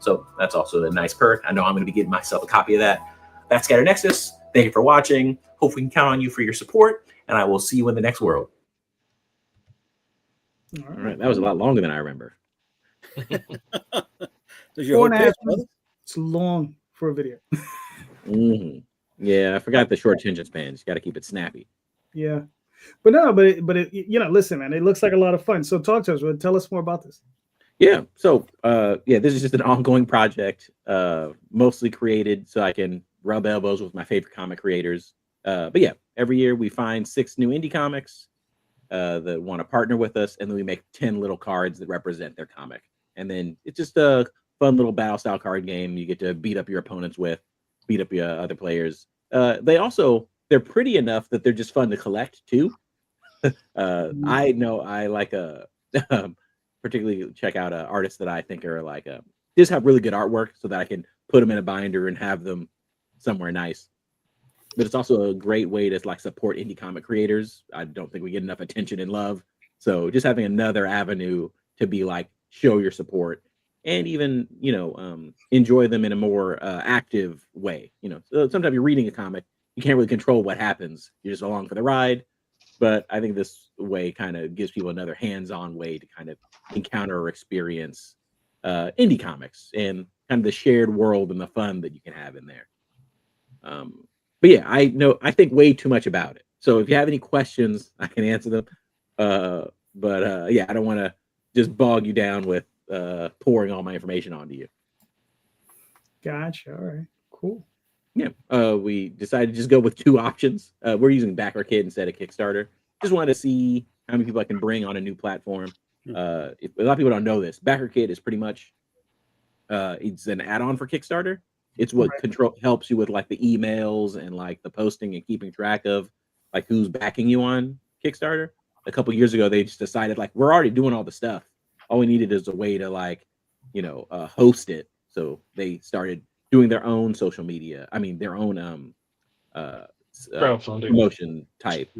So that's also a nice perk. I know I'm going to be getting myself a copy of that. That's Scatter Nexus. Thank you for watching. Hope we can count on you for your support, and I will see you in the next world. All right, that was a lot longer than I remember. Four and a half minutes. It's long for a video. Yeah, I forgot the short attention spans. You got to keep it snappy. Yeah, but listen, man, it looks like a lot of fun. So talk to us. Tell us more about this. Yeah. So, this is just an ongoing project, mostly created so I can rub elbows with my favorite comic creators. But yeah, every year we find 6 new indie comics that want to partner with us, and then we make 10 little cards that represent their comic. And then it's just a fun little battle style card game. You get to beat up your opponents with, beat up your other players. They're pretty enough that they're just fun to collect too. I know I like particularly check out artists that I think are like just have really good artwork, so that I can put them in a binder and have them somewhere nice. But it's also a great way to like support indie comic creators. I don't think we get enough attention and love. So just having another avenue to be like, show your support and even, enjoy them in a more active way. So sometimes you're reading a comic, you can't really control what happens. You're just along for the ride. But I think this way kind of gives people another hands-on way to kind of encounter or experience indie comics and kind of the shared world and the fun that you can have in there. But yeah, I think way too much about it. So if you have any questions, I can answer them. But I don't want to just bog you down with pouring all my information onto you. Gotcha. All right. Cool. Yeah. We decided to just go with 2 options. We're using BackerKit instead of Kickstarter. Just wanted to see how many people I can bring on a new platform. A lot of people don't know this. BackerKit is pretty much it's an add-on for Kickstarter. It's what helps you with like the emails and like the posting and keeping track of like who's backing you on Kickstarter. A couple years ago, they just decided like we're already doing all the stuff. All we needed is a way to like, host it. So they started doing their own social media. I mean, their own crowdfunding promotion type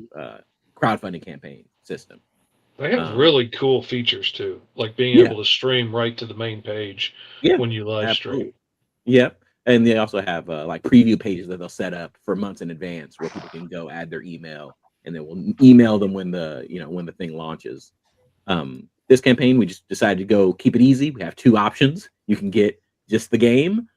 crowdfunding campaign system. They have really cool features too, like being able to stream right to the main page when you live stream. Yep. And they also have like preview pages that they'll set up for months in advance where people can go add their email, and they will email them when the thing launches. This campaign, we just decided to go keep it easy. We have 2 options. You can get just the game,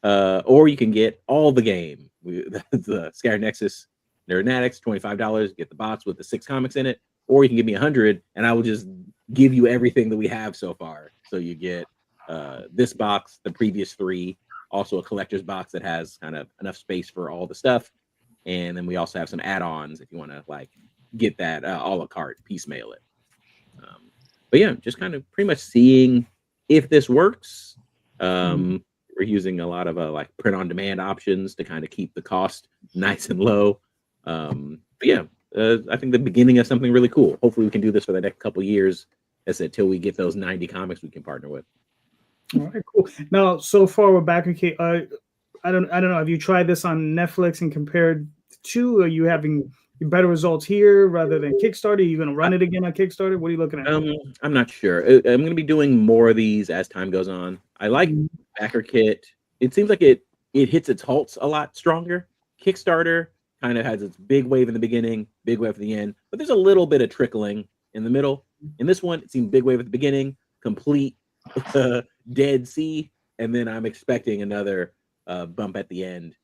or you can get all the game. The Scatter Nexus Nerd and Addicts, $25. Get the box with the 6 comics in it, or you can give me 100, and I will just give you everything that we have so far. So you get this box, the previous 3. Also a collector's box that has kind of enough space for all the stuff. And then we also have some add-ons if you want to like get that a la carte, piecemeal it. But yeah, just kind of pretty much seeing if this works. We're using a lot of like print on demand options to kind of keep the cost nice and low. But yeah, I think the beginning of something really cool. Hopefully we can do this for the next couple of years, as until we get those 90 comics we can partner with. All right, cool. Now, so far with BackerKit, I don't know. Have you tried this on Netflix and compared the 2? Are you having better results here rather than Kickstarter? Are you going to run it again on Kickstarter? What are you looking at? I'm not sure. I'm going to be doing more of these as time goes on. I like BackerKit. It seems like it hits its halts a lot stronger. Kickstarter kind of has its big wave in the beginning, big wave at the end, but there's a little bit of trickling in the middle. In this one, it seemed big wave at the beginning, complete Dead Sea, and then I'm expecting another bump at the end.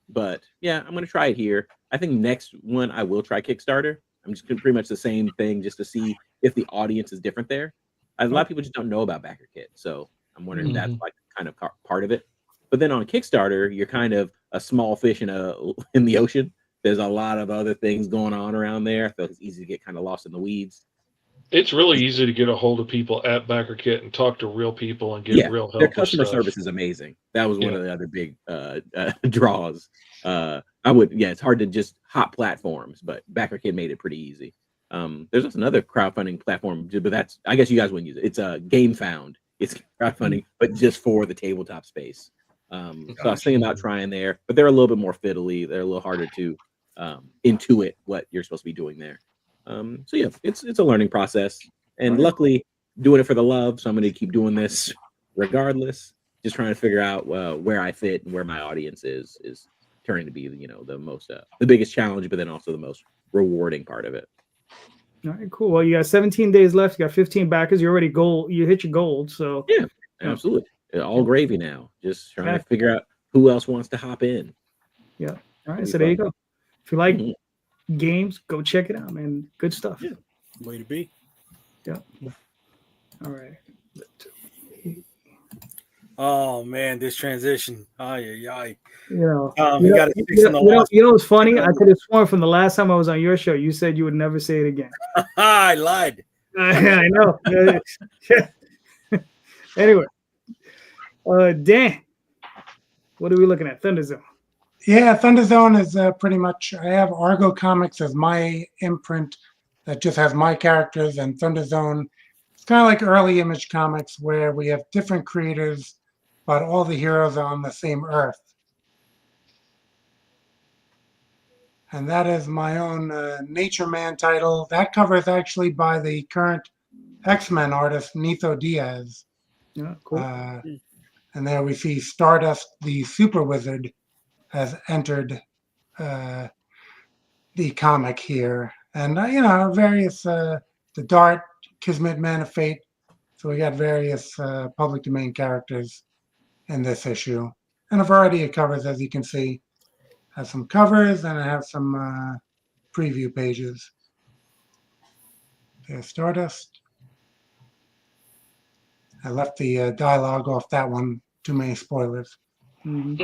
But yeah, I'm gonna try it here. I think next one I will try Kickstarter. I'm just gonna pretty much the same thing just to see if the audience is different there. A lot of people just don't know about BackerKit, so I'm wondering if that's like kind of part of it. But then on Kickstarter, you're kind of a small fish in the ocean. There's a lot of other things going on around there, so it's easy to get kind of lost in the weeds. It's really easy to get a hold of people at BackerKit and talk to real people and get real help. Their customer with stuff. service is amazing. That was one of the other big draws. It's hard to just hop platforms, but BackerKit made it pretty easy. There's also another crowdfunding platform, but I guess you guys wouldn't use it. It's a GameFound. It's crowdfunding, but just for the tabletop space. So I was thinking about trying there, but they're a little bit more fiddly. They're a little harder to intuit what you're supposed to be doing there. So yeah, it's a learning process, and luckily doing it for the love. So I'm going to keep doing this regardless. Just trying to figure out where I fit and where my audience is turning to be, the most, the biggest challenge, but then also the most rewarding part of it. All right, cool. Well, you got 17 days left. You got 15 backers. You're already gold. You hit your gold. So yeah, absolutely. All gravy now. Just trying to figure out who else wants to hop in. Yeah. All right. So there you go. If you like games, go check it out, man. Good stuff. Yeah. Way to be. Yeah. All right. Oh man, this transition. Aye. You know what's funny? I could have sworn from the last time I was on your show, you said you would never say it again. I lied. I know. Anyway, Dan, what are we looking at? Thunder Zone. Yeah, Thunder Zone is pretty much, I have Argo Comics as my imprint that just has my characters, and Thunder Zone, it's kind of like early Image Comics where we have different creators, but all the heroes are on the same Earth. And that is my own Nature Man title. That cover is actually by the current X-Men artist, Nitho Diaz. Yeah, cool. And there we see Stardust, the Super Wizard, has entered the comic here. And, various, the Dart, Kismet, Man of Fate. So we got various public domain characters in this issue. And a variety of covers, as you can see. I have some covers, and I have some preview pages. There's Stardust. I left the dialogue off that one. Too many spoilers. Mm-hmm.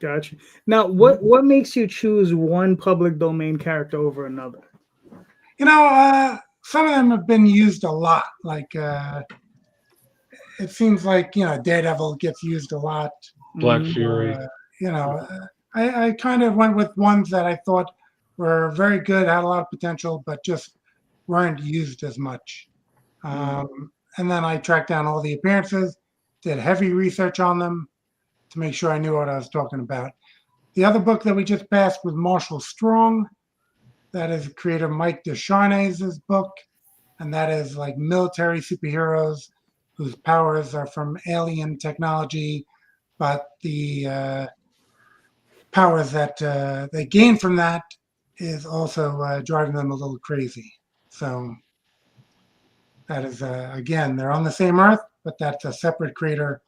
Gotcha. Now, what makes you choose one public domain character over another? Some of them have been used a lot. Like, it seems like, Daredevil gets used a lot. Black Fury. I kind of went with ones that I thought were very good, had a lot of potential, but just weren't used as much. And then I tracked down all the appearances, did heavy research on them to make sure I knew what I was talking about. The other book that we just passed was Marshall Strong. That is creator Mike Descharnes' book. And that is like military superheroes whose powers are from alien technology, but the powers that they gain from that is also driving them a little crazy. So that is, again, they're on the same Earth, but that's a separate creator,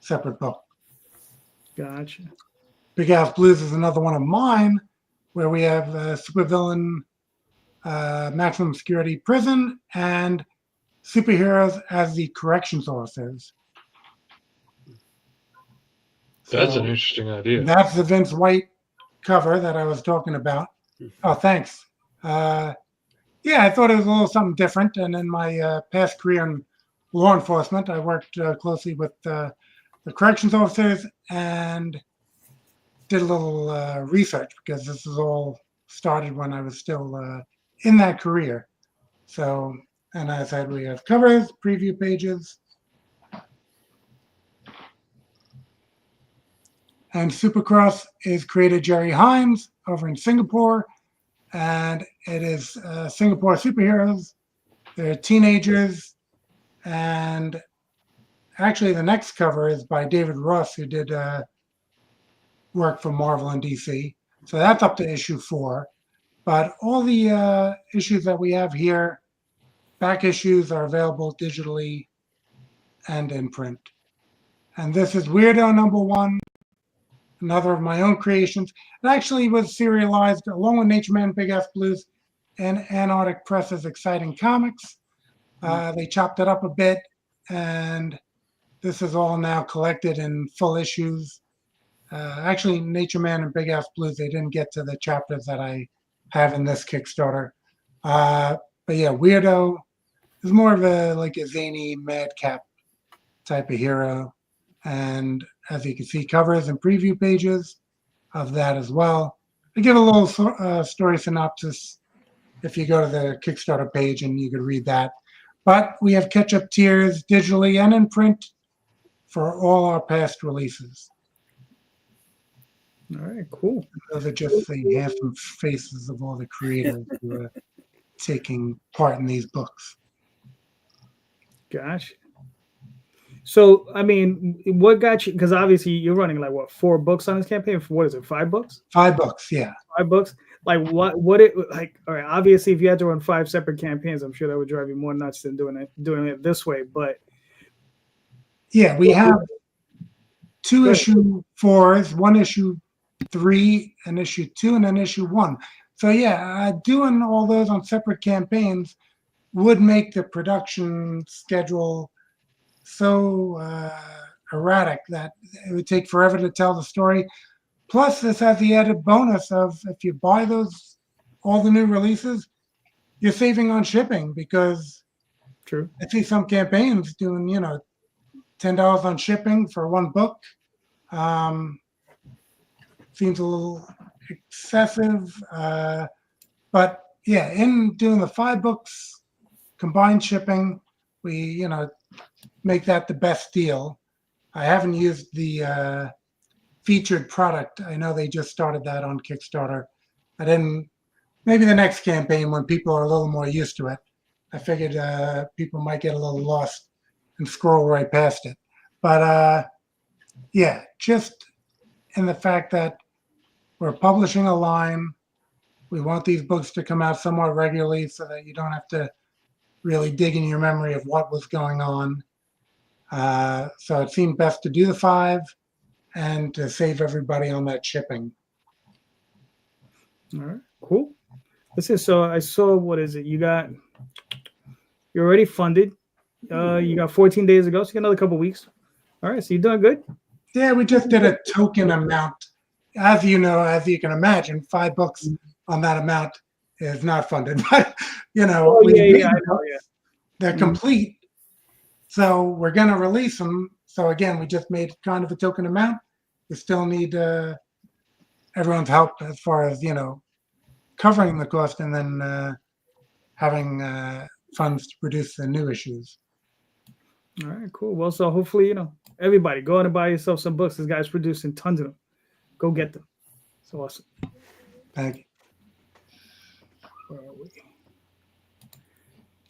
separate book. Gotcha. Big Ass Blues is another one of mine, where we have supervillain, maximum security prison, and superheroes as the corrections officers. That's an interesting idea. That's the Vince White cover that I was talking about. Oh, thanks. I thought it was a little something different. And in my past career in law enforcement, I worked closely with the corrections officers and did a little research, because this is all started when I was still in that career. So, and as I said, we have covers, preview pages. And Supercross is created Jerry Himes over in Singapore. And it is Singapore superheroes. They're teenagers. And actually, the next cover is by David Ross, who did work for Marvel and DC. So that's up to issue 4. But all the issues that we have here, back issues, are available digitally and in print. And this is Weirdo #1. Another of my own creations. It actually was serialized along with Nature Man, Big Ass Blues, and Antarctic Press's Exciting Comics. They chopped it up a bit, and this is all now collected in full issues. Actually, Nature Man and Big Ass Blues, they didn't get to the chapters that I have in this Kickstarter. But yeah, Weirdo is more of a zany madcap type of hero. And as you can see, covers and preview pages of that as well. I give a little story synopsis if you go to the Kickstarter page, and you can read that. But we have catch-up tiers digitally and in print for all our past releases. All right, cool. Those are just the handsome faces of all the creators who are taking part in these books. Gosh. So, I mean, what got you? Because obviously you're running like what, 4 books on this campaign? What is it, 5 books? 5 books, yeah. 5 books. Like what it like? All right, obviously, if you had to run 5 separate campaigns, I'm sure that would drive you more nuts than doing it this way. But yeah, we have 2 issue 4s, 1 issue 3, an issue 2, and an issue 1. So yeah, doing all those on separate campaigns would make the production schedule so erratic that it would take forever to tell the story. Plus, this has the added bonus of if you buy all the new releases, you're saving on shipping, because true. I see some campaigns doing, $10 on shipping for 1 book. Seems a little excessive, but yeah, in doing the 5 books combined shipping, we make that the best deal. I haven't used the featured product. I know they just started that on Kickstarter. Maybe the next campaign, when people are a little more used to it, I figured people might get a little lost and scroll right past it. But yeah, just in the fact that we're publishing a line, we want these books to come out somewhat regularly so that you don't have to really dig in your memory of what was going on. So it seemed best to do the 5 and to save everybody on that shipping. All right, cool. Listen, so I saw, what is it? You're already funded. You got 14 days ago, so you got another couple weeks. All right, so you're doing good. Yeah, we just did a token amount. As you can imagine, 5 books on that amount is not funded. But they're complete. So we're going to release them. So again, we just made kind of a token amount. We still need everyone's help as far as covering the cost, and then having funds to produce the new issues. All right, cool. Well, so hopefully, everybody go out and buy yourself some books. This guy's producing tons of them. Go get them. It's awesome. Thank you. Where are we?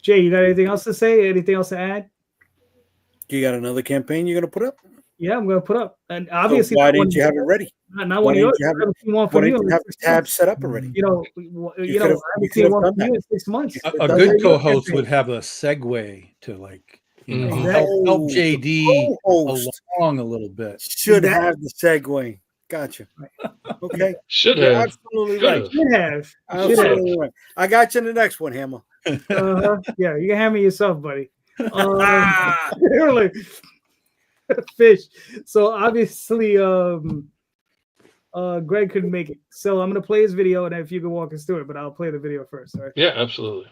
Jay, you got anything else to say? Anything else to add? You got another campaign you're going to put up? Yeah, I'm going to put up. And obviously, so why didn't you have it ready? Not one of yours. Why didn't you have the tab set up already? I haven't seen one from you in 6 months. A good co-host would have a segue to help JD along a a little bit. Should have the segue. Gotcha. Okay. Should have. Absolutely right. Should have. Absolutely right. I got you in the next one, Hammer. Yeah, you can hammer yourself, buddy. Really. Fish. So obviously, Greg couldn't make it. So I'm gonna play his video, and if you can walk us through it, but I'll play the video first. All right? Yeah, absolutely.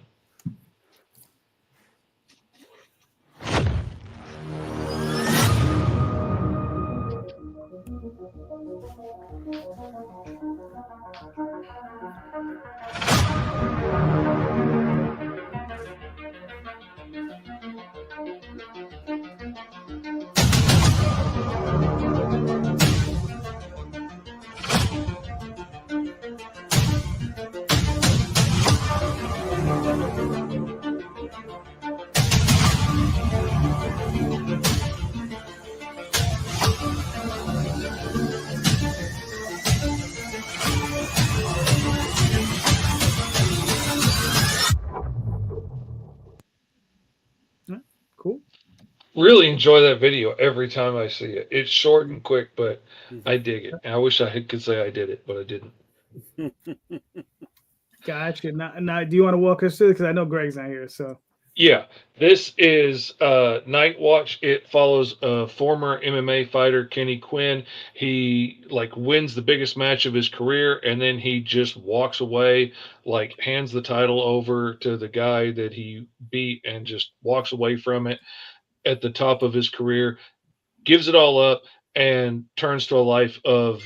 Cool. Really enjoy that video every time I see it. It's short and quick, but I dig it. And I wish I could say I did it, but I didn't. Gotcha. Now, do you want to walk us through it? Because I know Greg's not here. So Yeah, this is Night Watch. It follows a former MMA fighter, Kenny Quinn. He like wins the biggest match of his career, and then he just walks away, like hands the title over to the guy that he beat, and just walks away from it at the top of his career, gives it all up, and turns to a life of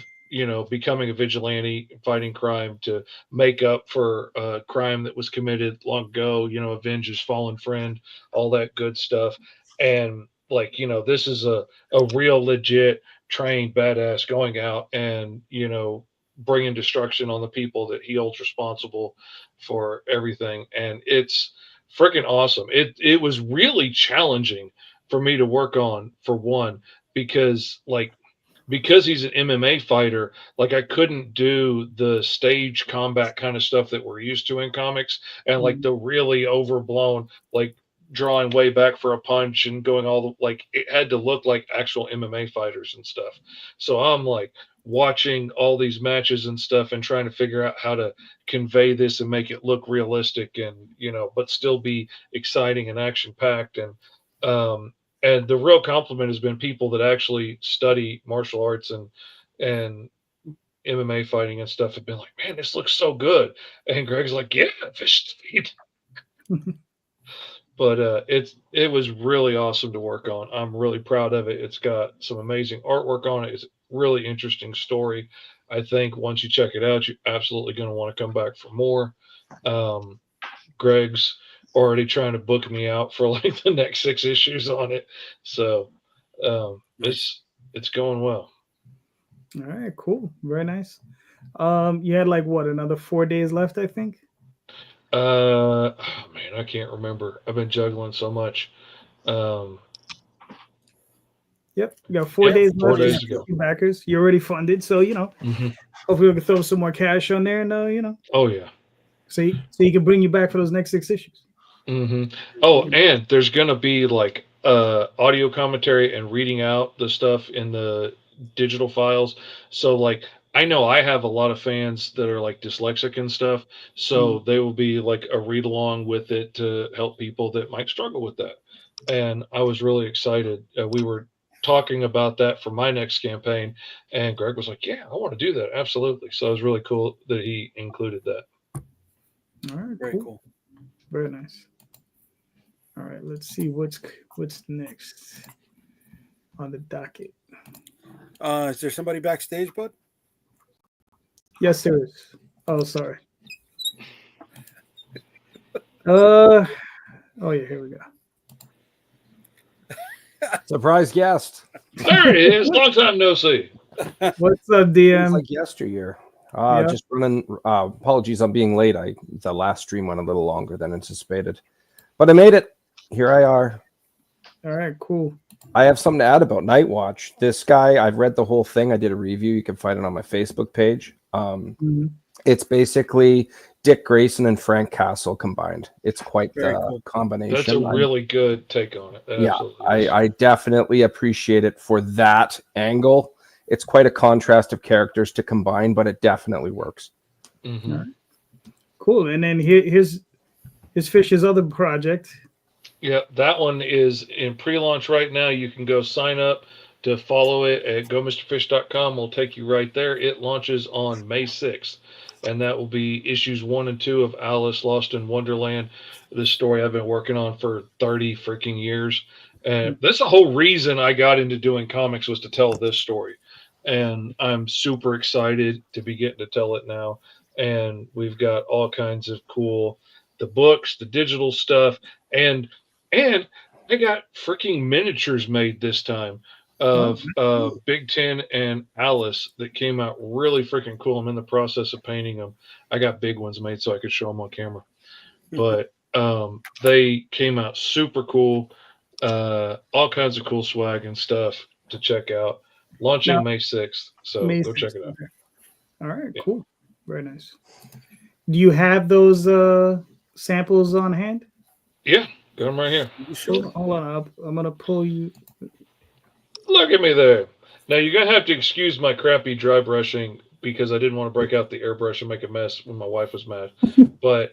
becoming a vigilante, fighting crime to make up for crime that was committed long ago. Avenge his fallen friend, all that good stuff. And like this is a real legit trained badass going out and bringing destruction on the people that he holds responsible for everything. And it's freaking awesome. It was really challenging for me to work on, for one, because he's an MMA fighter, like I couldn't do the stage combat kind of stuff that we're used to in comics, and like the really overblown, like drawing way back for a punch and going all the, like it had to look like actual MMA fighters and stuff. So I'm like watching all these matches and stuff and trying to figure out how to convey this and make it look realistic, and but still be exciting and action packed. And the real compliment has been people that actually study martial arts and MMA fighting and stuff have been like, man, this looks so good. And Greg's like, yeah, fish speed. But it was really awesome to work on. I'm really proud of it. It's got some amazing artwork on it. It's a really interesting story. I think once you check it out, you're absolutely going to want to come back for more. Greg's already trying to book me out for like the next 6 issues on it. So it's going well. All right, cool. Very nice. You had like what, another 4 days left, I think? Oh man, I can't remember. I've been juggling so much. Yep, you got 4 days left. 4 days to go. Backers, you're already funded, so hopefully we can throw some more cash on there, and Oh yeah. So you can bring you back for those next 6 issues. Oh, and there's gonna be like audio commentary and reading out the stuff in the digital files. So like I know I have a lot of fans that are like dyslexic and stuff, so they will be like a read along with it to help people that might struggle with that. And I was really excited. We were talking about that for my next campaign, and Greg was like, "Yeah, I want to do that, absolutely." So it was really cool that he included that. All right, Very cool. Very nice. All right, let's see what's next on the docket. Is there somebody backstage, bud? Yes, there is. Oh, sorry. Oh yeah, here we go. Surprise guest. There he is. Long time no see. What's up, DM? It's like yesteryear. Just running. Apologies on being late. The last stream went a little longer than anticipated, but I made it. Here I are. All right, cool. I have something to add about Night Watch. This guy, I've read the whole thing. I did a review. You can find it on my Facebook page. It's basically Dick Grayson and Frank Castle combined. It's quite the combination. That's a really good take on it. Yeah, I definitely appreciate it for that angle. It's quite a contrast of characters to combine, but it definitely works. Right. Cool. And then here's Fish's other project. Yeah, that one is in pre-launch right now. You can go sign up to follow it at gomrfish.com. We'll take you right there. It launches on May 6th, and that will be issues 1 and 2 of Alice Lost in Wonderland, this story I've been working on for 30 freaking years. And that's the whole reason I got into doing comics, was to tell this story. And I'm super excited to be getting to tell it now. And we've got all kinds of cool, the books, the digital stuff, and I got freaking miniatures made this time of Big Ten and Alice that came out really freaking cool. I'm in the process of painting them. I got big ones made so I could show them on camera. But they came out super cool. All kinds of cool swag and stuff to check out. Launching May 6th. So go check it out. Okay. All right, cool. Very nice. Do you have those samples on hand? Yeah, got them right here. Sure. Hold on. I'm going to pull you. Look at me there. Now, you're going to have to excuse my crappy dry brushing because I didn't want to break out the airbrush and make a mess when my wife was mad. But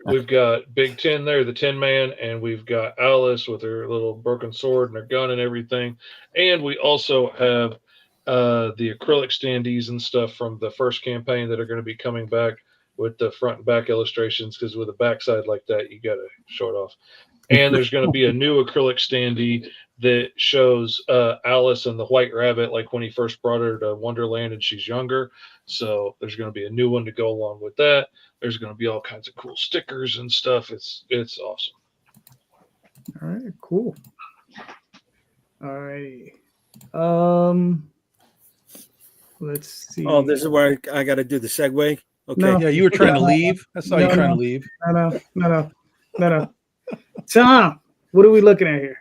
we've got Big Ten there, the Tin Man, and we've got Alice with her little broken sword and her gun and everything. And we also have the acrylic standees and stuff from the first campaign that are going to be coming back with the front and back illustrations, because with a backside like that, you got to show it off. And there's going to be a new acrylic standee that shows Alice and the White Rabbit, like when he first brought her to Wonderland and she's younger. So there's going to be a new one to go along with that. There's going to be all kinds of cool stickers and stuff. It's awesome. All right, cool. All right. Let's see. Oh, this is where I got to do the segue. Okay. No. Yeah, you were trying to leave. I saw you trying to leave. No. Tom, what are we looking at here?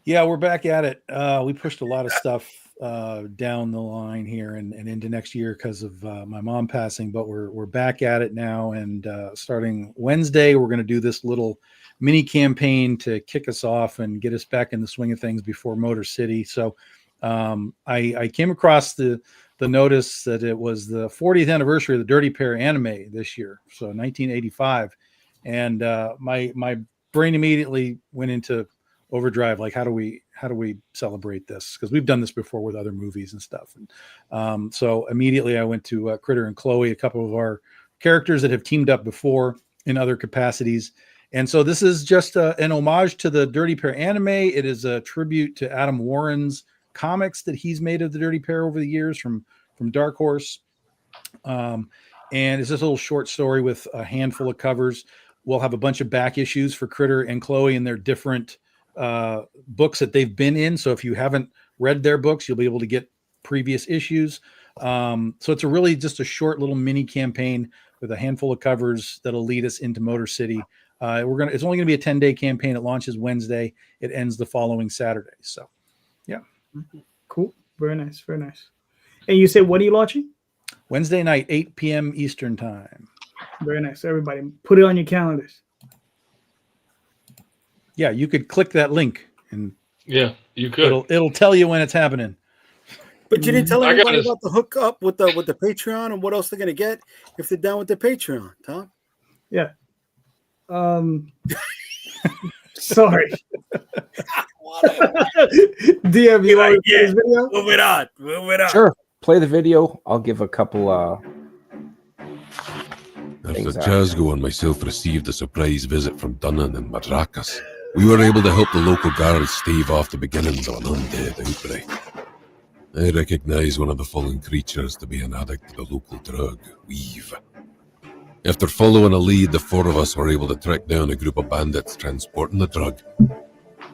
Yeah, we're back at it. We pushed a lot of stuff down the line here and into next year because of my mom passing, but we're back at it now. And starting Wednesday, we're going to do this little mini campaign to kick us off and get us back in the swing of things before Motor City. So I came across the notice that it was the 40th anniversary of the Dirty Pair anime this year, so 1985, and my brain immediately went into overdrive. Like, how do we celebrate this? Because we've done this before with other movies and stuff. And so immediately I went to Critter and Chloe, a couple of our characters that have teamed up before in other capacities. And so this is just an homage to the Dirty Pair anime. It is a tribute to Adam Warren's comics that he's made of the Dirty Pair over the years from Dark Horse. And it's this little short story with a handful of covers. We'll have a bunch of back issues for Critter and Chloe and their different books that they've been in. So if you haven't read their books, you'll be able to get previous issues. So it's really just a short little mini campaign with a handful of covers that'll lead us into Motor City. It's only going to be a 10-day campaign. It launches Wednesday. It ends the following Saturday. So, yeah. Cool. Very nice. Very nice. And you said, what are you launching? Wednesday night, 8 p.m. Eastern time. Very nice. Everybody, put it on your calendars. Yeah, you could click that link and yeah, you could. It'll tell you when it's happening. But you didn't tell anybody about the hookup with the Patreon and what else they're gonna get if they're down with the Patreon, Tom. Yeah. Sorry. DM, you want to play this video? Move it on. Sure. Play the video. I'll give a couple After Chasgo and myself received a surprise visit from Dunnan and Madrakas, we were able to help the local guards stave off the beginnings of an undead outbreak. I recognize one of the fallen creatures to be an addict to the local drug, Weave. After following a lead, the four of us were able to track down a group of bandits transporting the drug.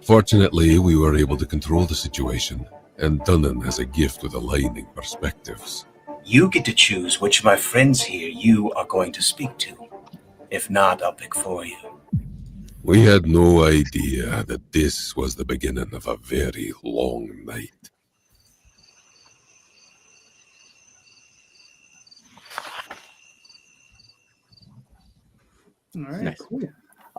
Fortunately, we were able to control the situation, and Dunnan has a gift with aligning perspectives. You get to choose which of my friends here you are going to speak to. If not, I'll pick for you. We had no idea that this was the beginning of a very long night. All right, Nice. cool.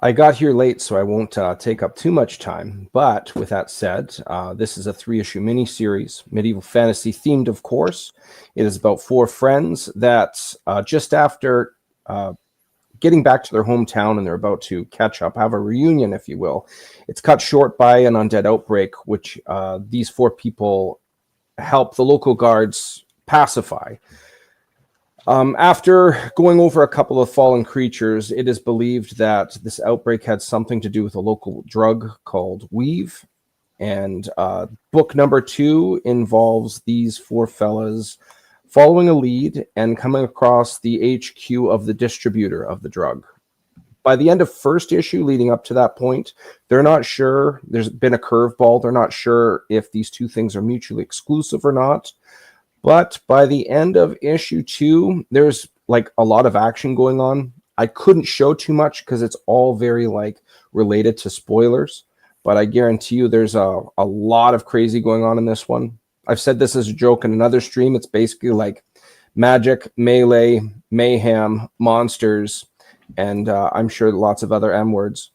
I got here late, so I won't take up too much time. But with that said, this is a 3-issue miniseries, medieval fantasy themed, of course. It is about 4 friends that just after getting back to their hometown and they're about to catch up, have a reunion, if you will. It's cut short by an undead outbreak, which these 4 people help the local guards pacify. After going over a couple of fallen creatures, it is believed that this outbreak had something to do with a local drug called Weave. And book number 2 involves these 4 fellas following a lead and coming across the HQ of the distributor of the drug. By the end of first issue, leading up to that point, they're not sure. There's been a curveball. They're not sure if these 2 things are mutually exclusive or not. But by the end of issue 2, there's like a lot of action going on. I couldn't show too much because it's all very like related to spoilers. But I guarantee you there's a lot of crazy going on in this one. I've said this as a joke in another stream. It's basically like magic, melee, mayhem, monsters, and I'm sure lots of other M words.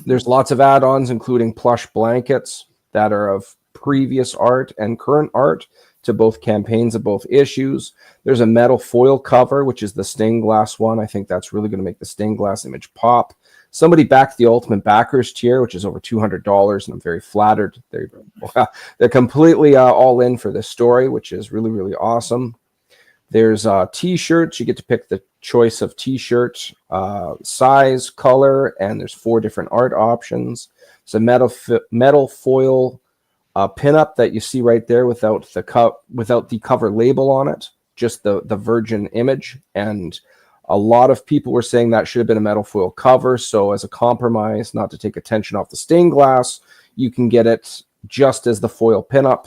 There's lots of add-ons, including plush blankets that are of previous art and current art to both campaigns of both issues. There's a metal foil cover, which is the stained glass one. I think that's really going to make the stained glass image pop. Somebody backed the Ultimate Backers tier, which is over $200, and I'm very flattered. They're completely all in for this story, which is really, really awesome. There's T-shirts. You get to pick the choice of T-shirt, size, color, and there's 4 different art options. It's a metal foil pinup that you see right there without the cover label on it, just the virgin image. And a lot of people were saying that should have been a metal foil cover. So as a compromise, not to take attention off the stained glass, you can get it just as the foil pinup.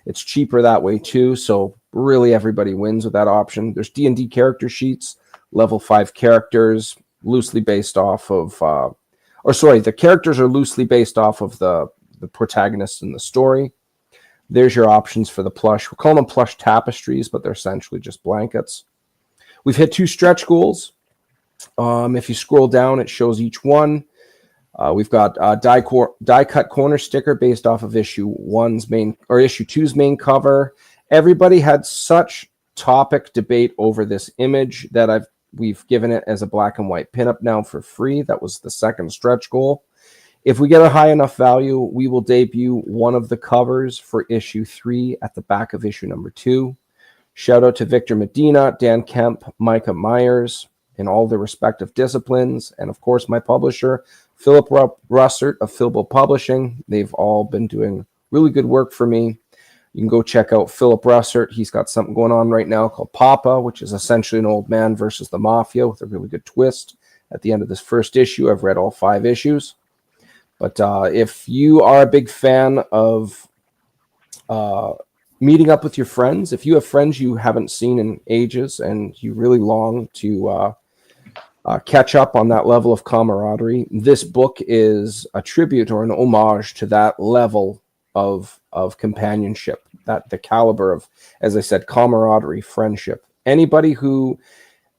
It's cheaper that way too. So really everybody wins with that option. There's D&D character sheets, level 5 characters, loosely based off of, the characters are loosely based off of the protagonist in the story. There's your options for the plush. We're calling them plush tapestries, but they're essentially just blankets. We've hit 2 stretch goals. If you scroll down, it shows each one. We've got die cut corner sticker based off of issue 2's main cover. Everybody had such topic debate over this image that we've given it as a black and white pinup now for free. That was the second stretch goal. If we get a high enough value, we will debut one of the covers for issue 3 at the back of issue number 2. Shout out to Victor Medina, Dan Kemp, Micah Myers, in all their respective disciplines. And of course, my publisher, Philip Russert of Philbo Publishing. They've all been doing really good work for me. You can go check out Philip Russert. He's got something going on right now called Papa, which is essentially an old man versus the mafia with a really good twist. At the end of this first issue, I've read all 5 issues. But if you are a big fan of meeting up with your friends, if you have friends you haven't seen in ages and you really long to catch up on that level of camaraderie, this book is a tribute or an homage to that level of companionship, that the caliber of, as I said, camaraderie, friendship. Anybody who,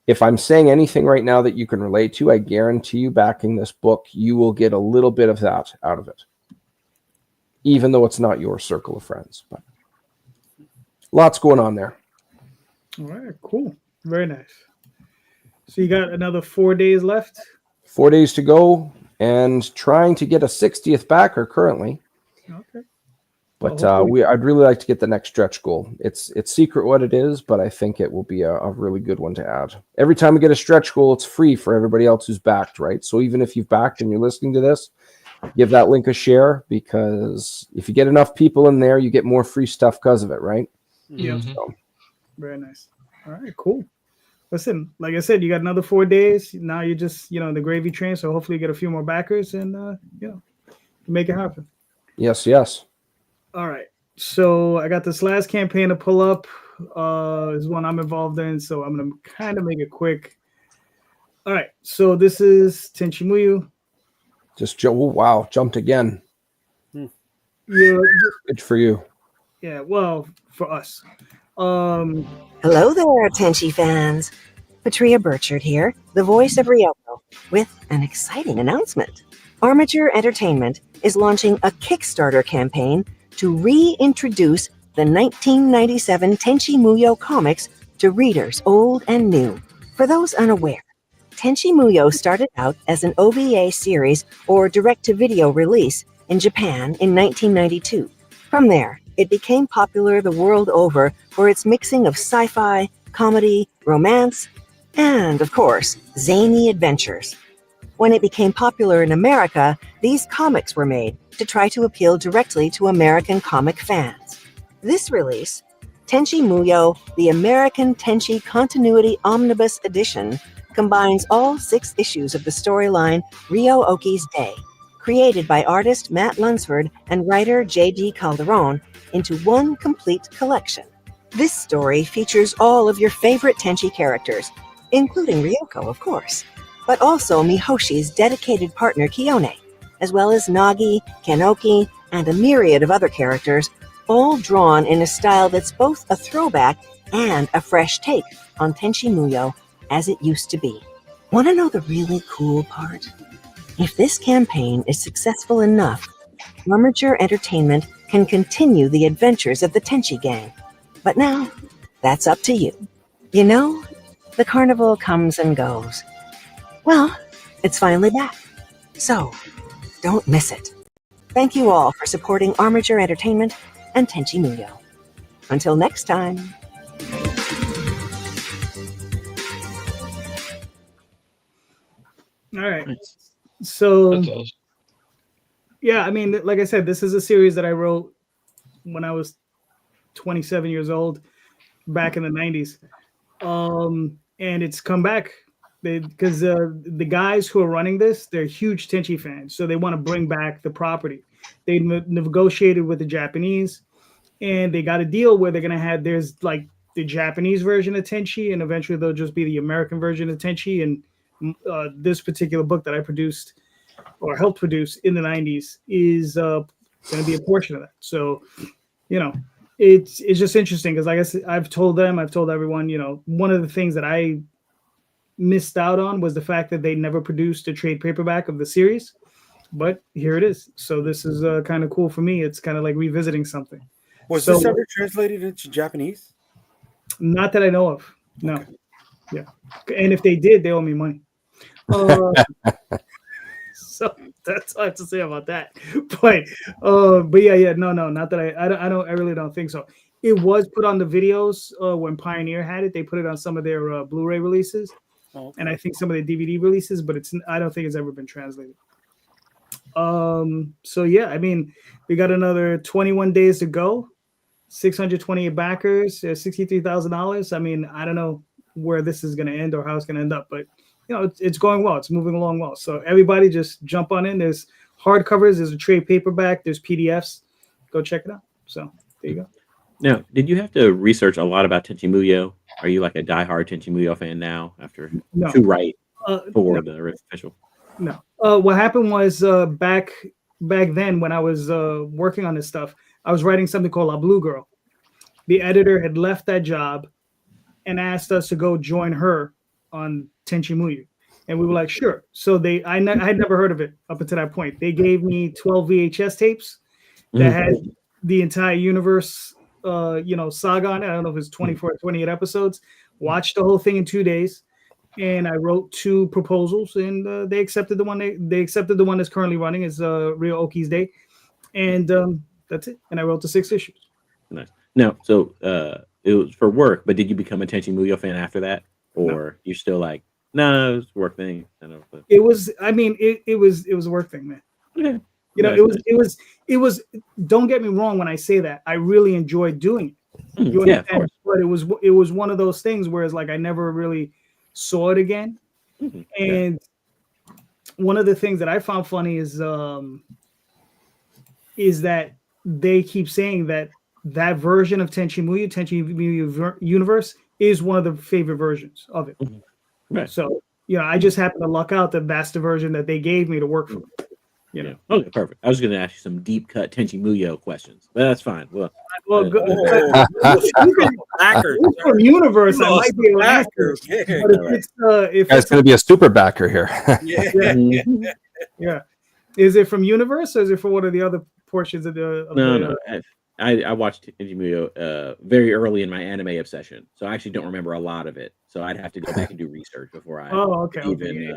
if I'm saying anything right now that you can relate to, I guarantee you, backing this book, you will get a little bit of that out of it, even though it's not your circle of friends. But lots going on there. All right, cool. Very nice. So you got another 4 days left? 4 days to go, and trying to get a 60th backer currently. Okay. But I'd really like to get the next stretch goal. It's secret what it is, but I think it will be a really good one to add. Every time we get a stretch goal, it's free for everybody else who's backed, right? So even if you've backed and you're listening to this, give that link a share, because if you get enough people in there, you get more free stuff because of it, right? Yeah. So. Very nice. All right, cool. Listen, like I said, you got another 4 days. Now you're just, the gravy train. So hopefully you get a few more backers and, make it happen. Yes. All right. So I got this last campaign to pull up. Is one I'm involved in. So I'm going to kind of make it quick. All right. So this is Tenchi Muyo. Jumped again. Yeah. Good for you. Yeah. Well, for us. Hello there, Tenchi fans. Patria Burchard here, the voice of Ryoko, with an exciting announcement. Armature Entertainment is launching a Kickstarter campaign to reintroduce the 1997 Tenchi Muyo comics to readers old and new. For those unaware, Tenchi Muyo started out as an OVA series or direct-to-video release in Japan in 1992. From there, it became popular the world over for its mixing of sci-fi, comedy, romance, and, of course, zany adventures. When it became popular in America, these comics were made to try to appeal directly to American comic fans. This release, Tenchi Muyo, the American Tenchi Continuity Omnibus Edition, combines all 6 issues of the storyline Ryo Oki's Day, created by artist Matt Lunsford and writer J.D. Calderon, into one complete collection. This story features all of your favorite Tenchi characters, including Ryoko, of course, but also Mihoshi's dedicated partner Kiyone, as well as Nagi, Kenoki, and a myriad of other characters, all drawn in a style that's both a throwback and a fresh take on Tenchi Muyo as it used to be. Want to know the really cool part? If this campaign is successful enough, Armature Entertainment can continue the adventures of the Tenchi Gang. But now, that's up to you. You know, the carnival comes and goes. Well, it's finally back. So, don't miss it. Thank you all for supporting Armature Entertainment and Tenchi Muyo. Until next time. All right. So, That's awesome. yeah, I mean, like I said, this is a series that I wrote when I was 27 years old, back in the 90s. And it's come back because the guys who are running this, they're huge Tenchi fans, so they want to bring back the property. They negotiated with the Japanese, and they got a deal where they're gonna have there's like the Japanese version of Tenchi, and eventually there'll just be the American version of Tenchi. And this particular book that I produced or helped produce in the 90s is going to be a portion of that. So, you know, it's just interesting because, like I said, I've told everyone, you know, one of the things that I missed out on was the fact that they never produced a trade paperback of the series, but here it is. So this is kind of cool for me. It's kind of like revisiting something. Was this ever translated into Japanese? Not that I know of. No. Okay. Yeah. And if they did, they owe me money. So that's all I have to say about that. But yeah, no, not that I really don't think so. It was put on the videos when Pioneer had it. They put it on some of their Blu-ray releases, and I think some of their DVD releases. But I don't think it's ever been translated. So yeah, I mean, we got another 21 days to go. 628 backers, $63,000. I mean, I don't know where this is going to end or how it's going to end up, but you know, it's going well. It's moving along well. So everybody just jump on in. There's hardcovers. There's a trade paperback. There's PDFs. Go check it out. So there you go. Now, did you have to research a lot about Tenchi Muyo? Are you like a diehard Tenchi Muyo fan now after to write for the official? No. What happened was back then when I was working on this stuff, I was writing something called La Blue Girl. The editor had left that job and asked us to go join her on Tenchi Muyo. And we were like, sure. So I had never heard of it up until that point. They gave me 12 VHS tapes that had the entire universe, saga on it. I don't know if it's 24 or 28 episodes. Watched the whole thing in 2 days. And I wrote 2 proposals, and they accepted the one. They accepted the one that's currently running is Ryo Oki's Day. And that's it. And I wrote the 6 issues. Nice. Now, so it was for work, but did you become a Tenchi Muyo fan after that? Or you're still like, no, it was a work thing. I don't know, but... It was a work thing, man. Yeah. You know, it was. Don't get me wrong when I say that. I really enjoyed doing it. Yeah, of course. But it was one of those things where it's like I never really saw it again. And one of the things that I found funny is that they keep saying that version of Tenchi Muyo Universe is one of the favorite versions of it. Right. So, you know, I just happen to luck out that that's the version that they gave me to work for. You know. Okay, perfect. I was going to ask you some deep cut Tenchi Muyo questions, but that's fine. Well, from Universe, I might be able to answer. But if it's going to be a super backer here. Yeah. Is it from Universe or is it for one of the other portions of the? No. I watched Tenchi Muyo very early in my anime obsession, so I actually don't remember a lot of it. So I'd have to go back and do research before I. Okay.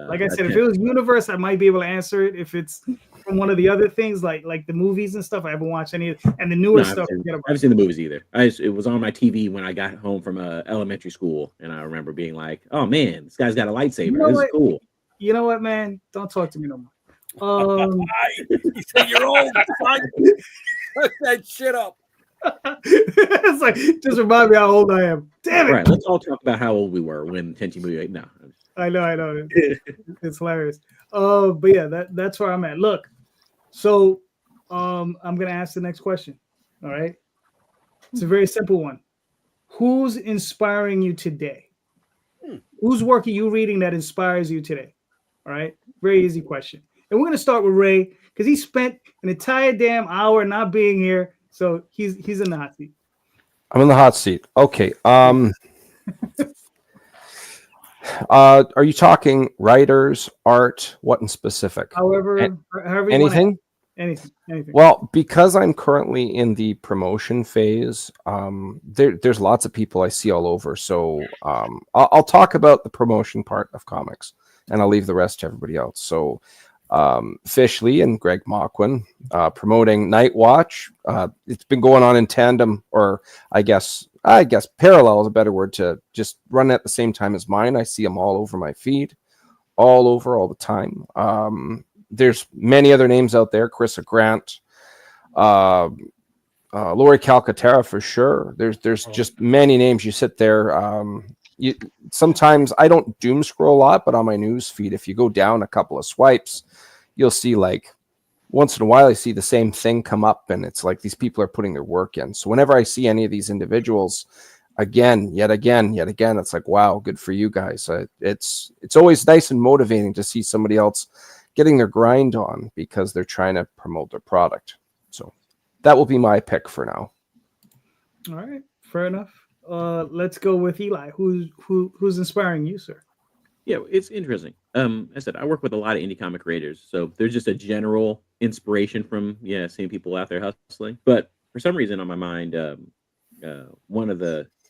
Like I said, if it was Universe, I might be able to answer it. If it's from one of the other things, like the movies and stuff, I haven't watched any of it. And the newer stuff. I haven't seen the movies either. It was on my TV when I got home from elementary school, and I remember being like, "Oh man, this guy's got a lightsaber. This is cool." You know what, man? Don't talk to me no more. You say you're old. Fuck that shit up. It's like just remind me how old I am. Damn it! Right. Let's all talk about how old we were when Tenchi Muyo. No, I know. It's hilarious. But yeah, that's where I'm at. Look, so I'm gonna ask the next question. All right, it's a very simple one. Who's inspiring you today? Whose work are you reading that inspires you today? All right, very easy question. And we're gonna start with Ray because he spent an entire damn hour not being here, so he's in the hot seat. I'm in the hot seat. Okay. Are you talking writers, art, what in specific? However anything? Anything. Well, because I'm currently in the promotion phase, there's lots of people I see all over. So I'll talk about the promotion part of comics, and I'll leave the rest to everybody else. So Fish Lee and Greg Mockwin promoting Night Watch. It's been going on in tandem, or I guess parallel is a better word, to just run at the same time as mine. I see them all over my feed, all the time. There's many other names out there. Carissa Grant, Lori Calcaterra for sure. There's just many names. You sit there. Sometimes I don't doom scroll a lot, but on my news feed, if you go down a couple of swipes, you'll see, like, once in a while I see the same thing come up, and it's like these people are putting their work in. So whenever I see any of these individuals, yet again, it's like, wow, good for you guys. It's always nice and motivating to see somebody else getting their grind on because they're trying to promote their product. So that will be my pick for now. All right, fair enough. Let's go with Eli. Who's inspiring you, sir? Yeah, it's interesting. I said I work with a lot of indie comic creators, so there's just a general inspiration from seeing people out there hustling. But for some reason on my mind, one of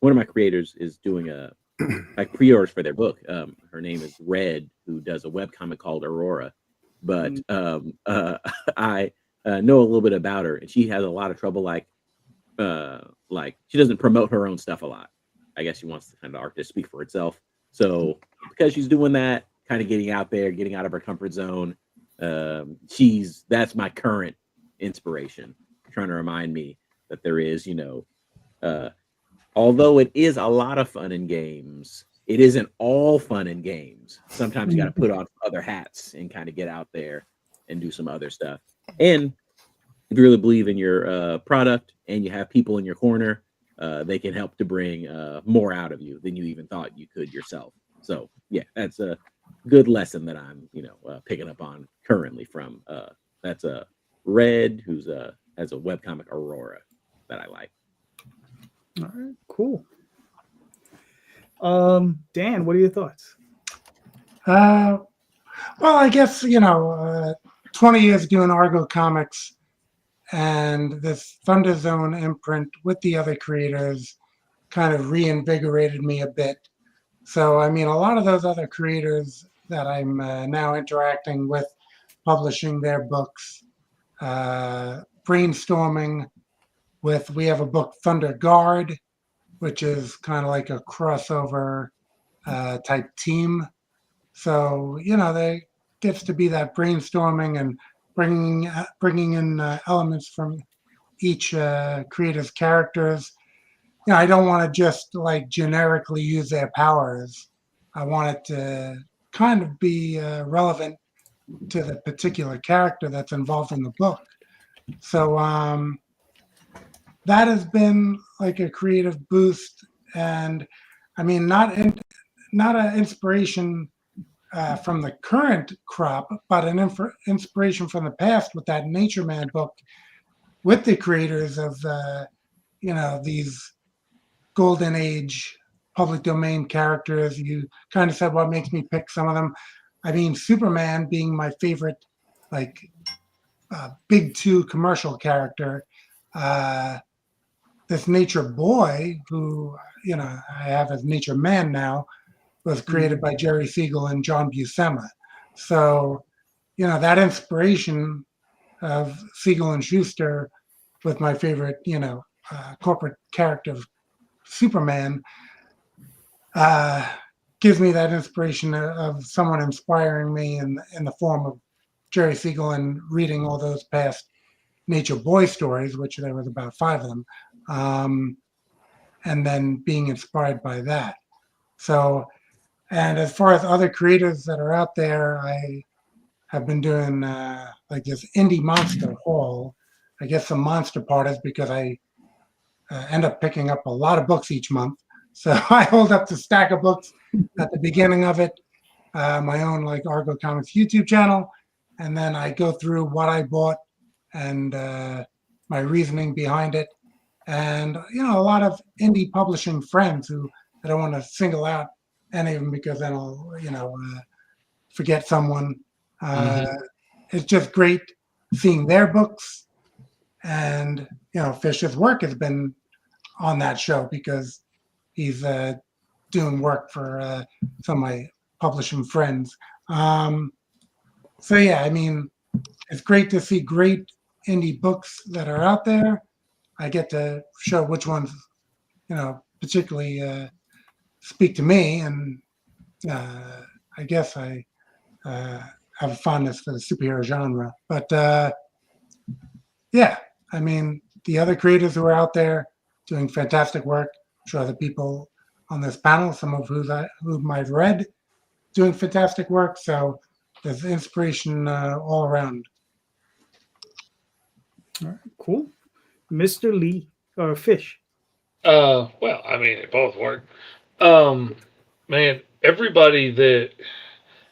my creators is doing like pre-orders for their book. Her name is Red, who does a webcomic called Aurora. But I know a little bit about her, and she has a lot of trouble. Like she doesn't promote her own stuff a lot. I guess she wants the kind of art to speak for itself. So because she's doing that, kind of getting out there, getting out of her comfort zone, that's my current inspiration. Trying to remind me that there is, although it is a lot of fun in games, it isn't all fun and games. Sometimes you got to put on other hats and kind of get out there and do some other stuff. And if you really believe in your product and you have people in your corner, they can help to bring more out of you than you even thought you could yourself. So yeah, that's a good lesson that I'm, picking up on currently from. That's a Red, who's has a webcomic Aurora that I like. All right, cool. Dan, what are your thoughts? Well, I guess 20 years doing Argo Comics and this Thunder Zone imprint with the other creators kind of reinvigorated me a bit. So, I mean, a lot of those other creators that I'm now interacting with, publishing their books, brainstorming with, we have a book, Thunder Guard, which is kind of like a crossover type team. So, there gets to be that brainstorming and bringing in elements from each creator's characters. I don't want to just like generically use their powers. I want it to kind of be relevant to the particular character that's involved in the book. So that has been like a creative boost, and I mean, not an inspiration from the current crop, but an inspiration from the past with that Nature Man book, with the creators of these golden age public domain characters. You kind of said what makes me pick some of them. I mean, Superman being my favorite, like big two commercial character. This Nature Boy, who I have as Nature Man now, was created by Jerry Siegel and John Buscema. So, that inspiration of Siegel and Schuster with my favorite, corporate character of Superman gives me that inspiration of someone inspiring me in the form of Jerry Siegel and reading all those past Nature Boy stories, which there was about 5 of them, and then being inspired by that. So, and as far as other creators that are out there, I have been doing like this Indie Monster haul. I guess some monster part is because I end up picking up a lot of books each month. So I hold up the stack of books at the beginning of it, my own like Argo Comics YouTube channel, and then I go through what I bought and my reasoning behind it. And, a lot of indie publishing friends who I don't want to single out any of them because then I'll, forget someone. It's just great seeing their books, and Fish's work has been on that show because he's doing work for some of my publishing friends. So yeah, I mean, it's great to see great indie books that are out there. I get to show which ones, particularly speak to me, and I guess I have a fondness for the superhero genre. But yeah, I mean, the other creators who are out there doing fantastic work. I'm sure other people on this panel, some of whom I've read, doing fantastic work. So there's inspiration all around. All right, cool. Mr. Lee or Fish. Well, I mean, they both work. Man, everybody that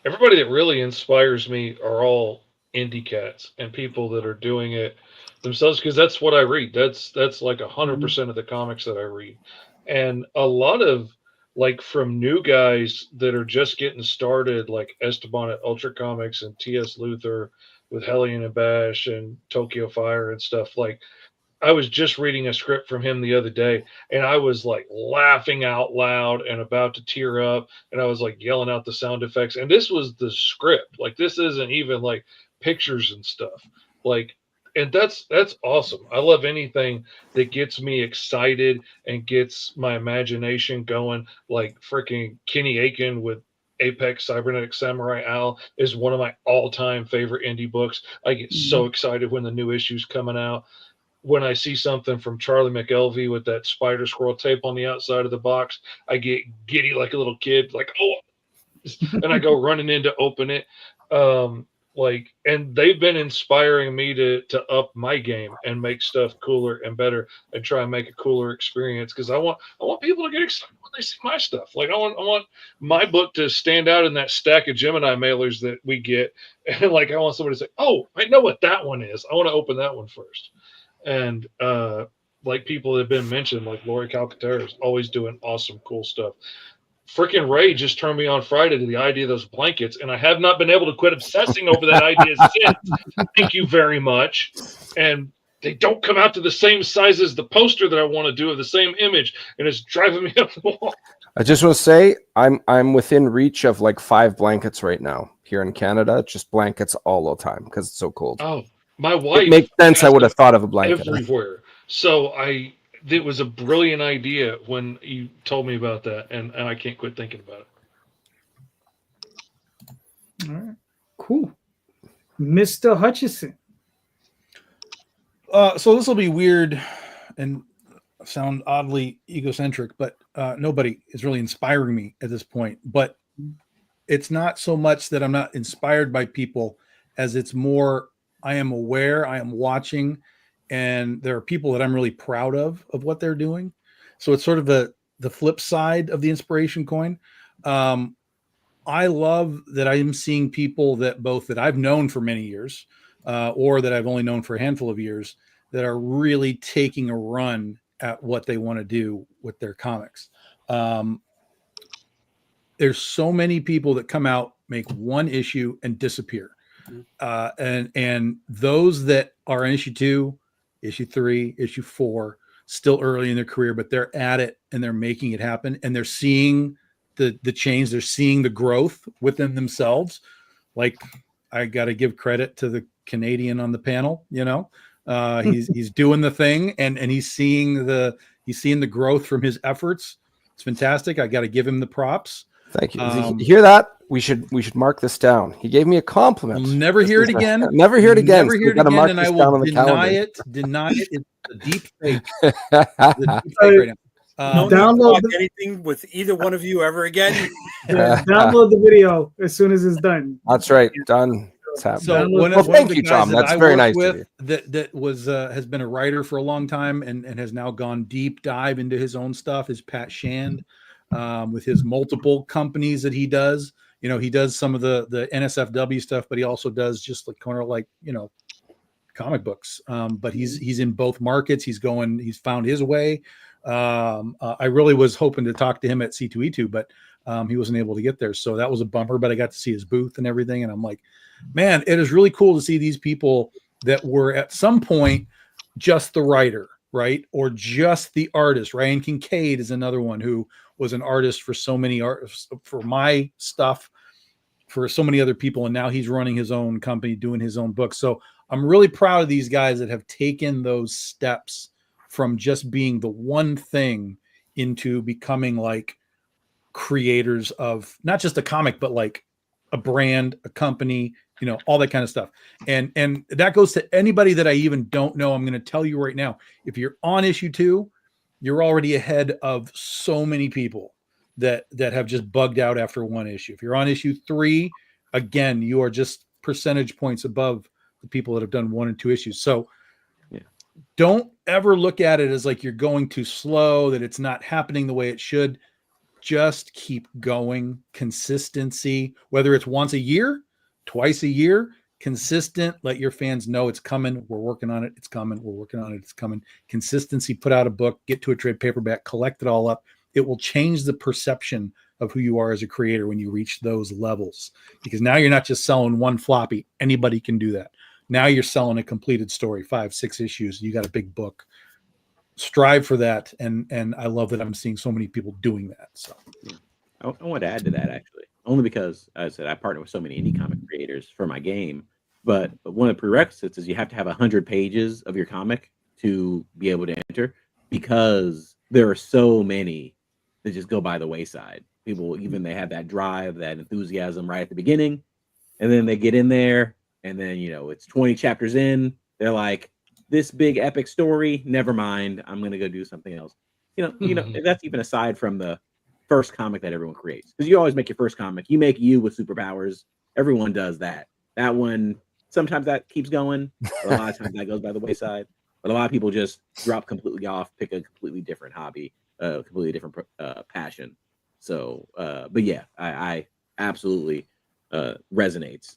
really inspires me are all indie cats and people that are doing it themselves, because that's what I read. That's like 100% of the comics that I read, and a lot of like from new guys that are just getting started, like Esteban at Ultra Comics and T.S. Luther with Hellion and Bash and Tokyo Fire and stuff. Like, I was just reading a script from him the other day, and I was like laughing out loud and about to tear up, and I was like yelling out the sound effects. And this was the script. Like, this isn't even like pictures and stuff. Like, and that's awesome. I love anything that gets me excited and gets my imagination going. Like freaking Kenny Aiken with Apex Cybernetic Samurai Al is one of my all-time favorite indie books. I get so excited when the new issue's coming out. When I see something from Charlie McElvey with that spider squirrel tape on the outside of the box, I get giddy like a little kid, like, oh, and I go running in to open it. And they've been inspiring me to up my game and make stuff cooler and better and try and make a cooler experience, because I want people to get excited when they see my stuff. Like, I want my book to stand out in that stack of Gemini mailers that we get, and like I want somebody to say, oh, I know what that one is. I want to open that one first. And like people that have been mentioned, like Lori Calcaterra is always doing awesome, cool stuff. Freaking Ray just turned me on Friday to the idea of those blankets, and I have not been able to quit obsessing over that idea since. Thank you very much. And they don't come out to the same size as the poster that I want to do of the same image, and it's driving me up the wall. I just want to say I'm within reach of like 5 blankets right now here in Canada. Just blankets all the time because it's so cold. Oh, my wife. It makes sense. I would have thought of a blanket everywhere. So it was a brilliant idea when you told me about that, and I can't quit thinking about it. All right, cool. Mr. Hutchison. So this will be weird and sound oddly egocentric, but nobody is really inspiring me at this point. But it's not so much that I'm not inspired by people as it's more I am aware, I am watching, and there are people that I'm really proud of what they're doing. So it's sort of the flip side of the inspiration coin. I love that I am seeing people that I've known for many years or that I've only known for a handful of years that are really taking a run at what they want to do with their comics. There's so many people that come out, make one issue and disappear. And those that are in issue 2, issue 3, issue 4, still early in their career, but they're at it and they're making it happen, and they're seeing the change. They're seeing the growth within themselves. Like, I got to give credit to the Canadian on the panel. He's doing the thing, and he's seeing the growth from his efforts. It's fantastic. I got to give him the props. Thank you. You hear that? We should mark this down. He gave me a compliment. I'll never hear it again. Never hear it again. Never hear it again, and I will deny it. Deny it. It's a deep fake. No download anything with either one of you ever again. Download the video as soon as it's done. That's right. Done. So thank you, Tom. That's very nice of you. That was has been a writer for a long time and has now gone deep dive into his own stuff is Pat Shand. With his multiple companies that he does. He does some of the NSFW stuff, but he also does just like comic books. But he's in both markets. He's found his way. I really was hoping to talk to him at C2E2, but he wasn't able to get there. So that was a bummer, but I got to see his booth and everything. And I'm like, man, it is really cool to see these people that were at some point just the writer, right? Or just the artist. Ryan Kincaid is another one who was an artist for so many artists, for my stuff, for so many other people. And now he's running his own company, doing his own book. So I'm really proud of these guys that have taken those steps from just being the one thing into becoming like creators of not just a comic, but like a brand, a company, you know, all that kind of stuff. And that goes to anybody that I even don't know. I'm going to tell you right now, if you're on issue 2, you're already ahead of so many people that have just bugged out after one issue. If you're on issue 3, again, you are just percentage points above the people that have done 1 and 2 issues. So don't ever look at it as like you're going too slow, that it's not happening the way it should. Just keep going. Consistency, whether it's once a year, twice a year, consistent. Let your fans know it's coming. We're working on it. It's coming. We're working on it. It's coming. Consistency. Put out a book, get to a trade paperback, collect it all up. It will change the perception of who you are as a creator when you reach those levels, because now you're not just selling one floppy. Anybody can do that. Now you're selling a completed story, 5, 6 issues. You got a big book. Strive for that. And I love that I'm seeing so many people doing that. So I want to add to that, actually, only because, as I said, I partner with so many indie comic creators for my game. But one of the prerequisites is you have to have 100 pages of your comic to be able to enter, because there are so many that just go by the wayside. People, even they have that drive, that enthusiasm right at the beginning, and then they get in there, and then, you know, it's 20 chapters in, they're like, this big epic story, never mind, I'm gonna go do something else. You know, that's even aside from the first comic that everyone creates, because you always make your first comic, you make you with superpowers. Everyone does that. That one, sometimes that keeps going, but a lot of times that goes by the wayside. But a lot of people just drop completely off, pick a completely different hobby, a completely different passion. So, but yeah, I absolutely resonates.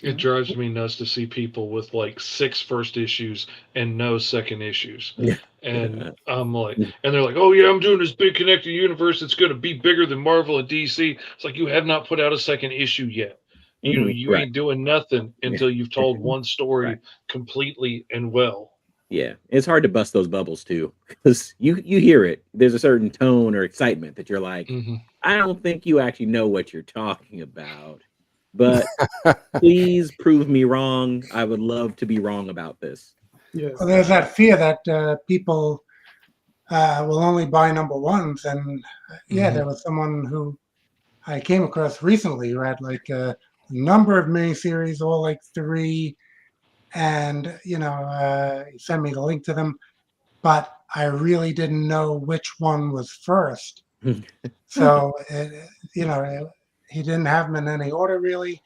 It drives me nuts to see people with like 6 first issues and no second issues. Yeah. And I'm like, and they're like, oh yeah, I'm doing this big connected universe. It's going to be bigger than Marvel and DC. It's like, you have not put out a second issue yet. You know, you ain't doing nothing until you've told one story completely and well. Yeah, it's hard to bust those bubbles too, because you hear it. There's a certain tone or excitement that you're like, I don't think you actually know what you're talking about. But please prove me wrong. I would love to be wrong about this. Yes. Well, there's that fear that people will only buy number 1s. And there was someone who I came across recently who had like a number of miniseries, all like 3. And, you know, he sent me the link to them. But I really didn't know which one was first. So, you know, he didn't have them in any order, really.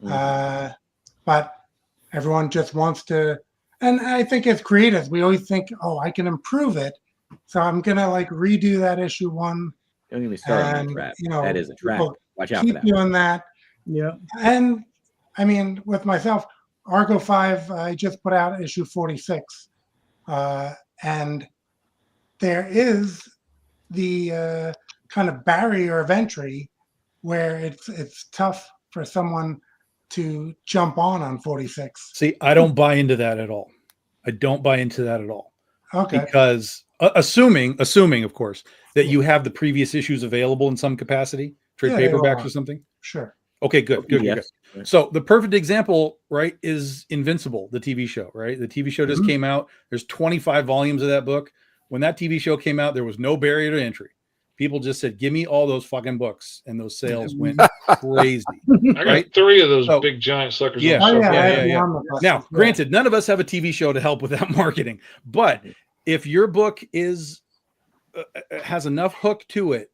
But everyone just wants to, and I think as creators, we always think, oh, I can improve it, so I'm going to like redo that issue 1. Don't even start on that trap. You know, that is a trap. Watch out for that. Keep doing that. Yeah. And I mean, with myself, Argo 5, I just put out issue 46. And there is the kind of barrier of entry where it's tough for someone to jump on 46. See, I don't buy into that at all. I don't buy into that at all. Okay. Because assuming, of course, that you have the previous issues available in some capacity, trade paperbacks or something. Sure. Okay, good. Yes. So the perfect example, right, is Invincible, the TV show, right? The TV show just came out. There's 25 volumes of that book. When that TV show came out, there was no barrier to entry. People just said, give me all those fucking books. And those sales went crazy. I got 3 of those big giant suckers. Yeah. Now, granted, none of us have a TV show to help with that marketing. But if your book is has enough hook to it,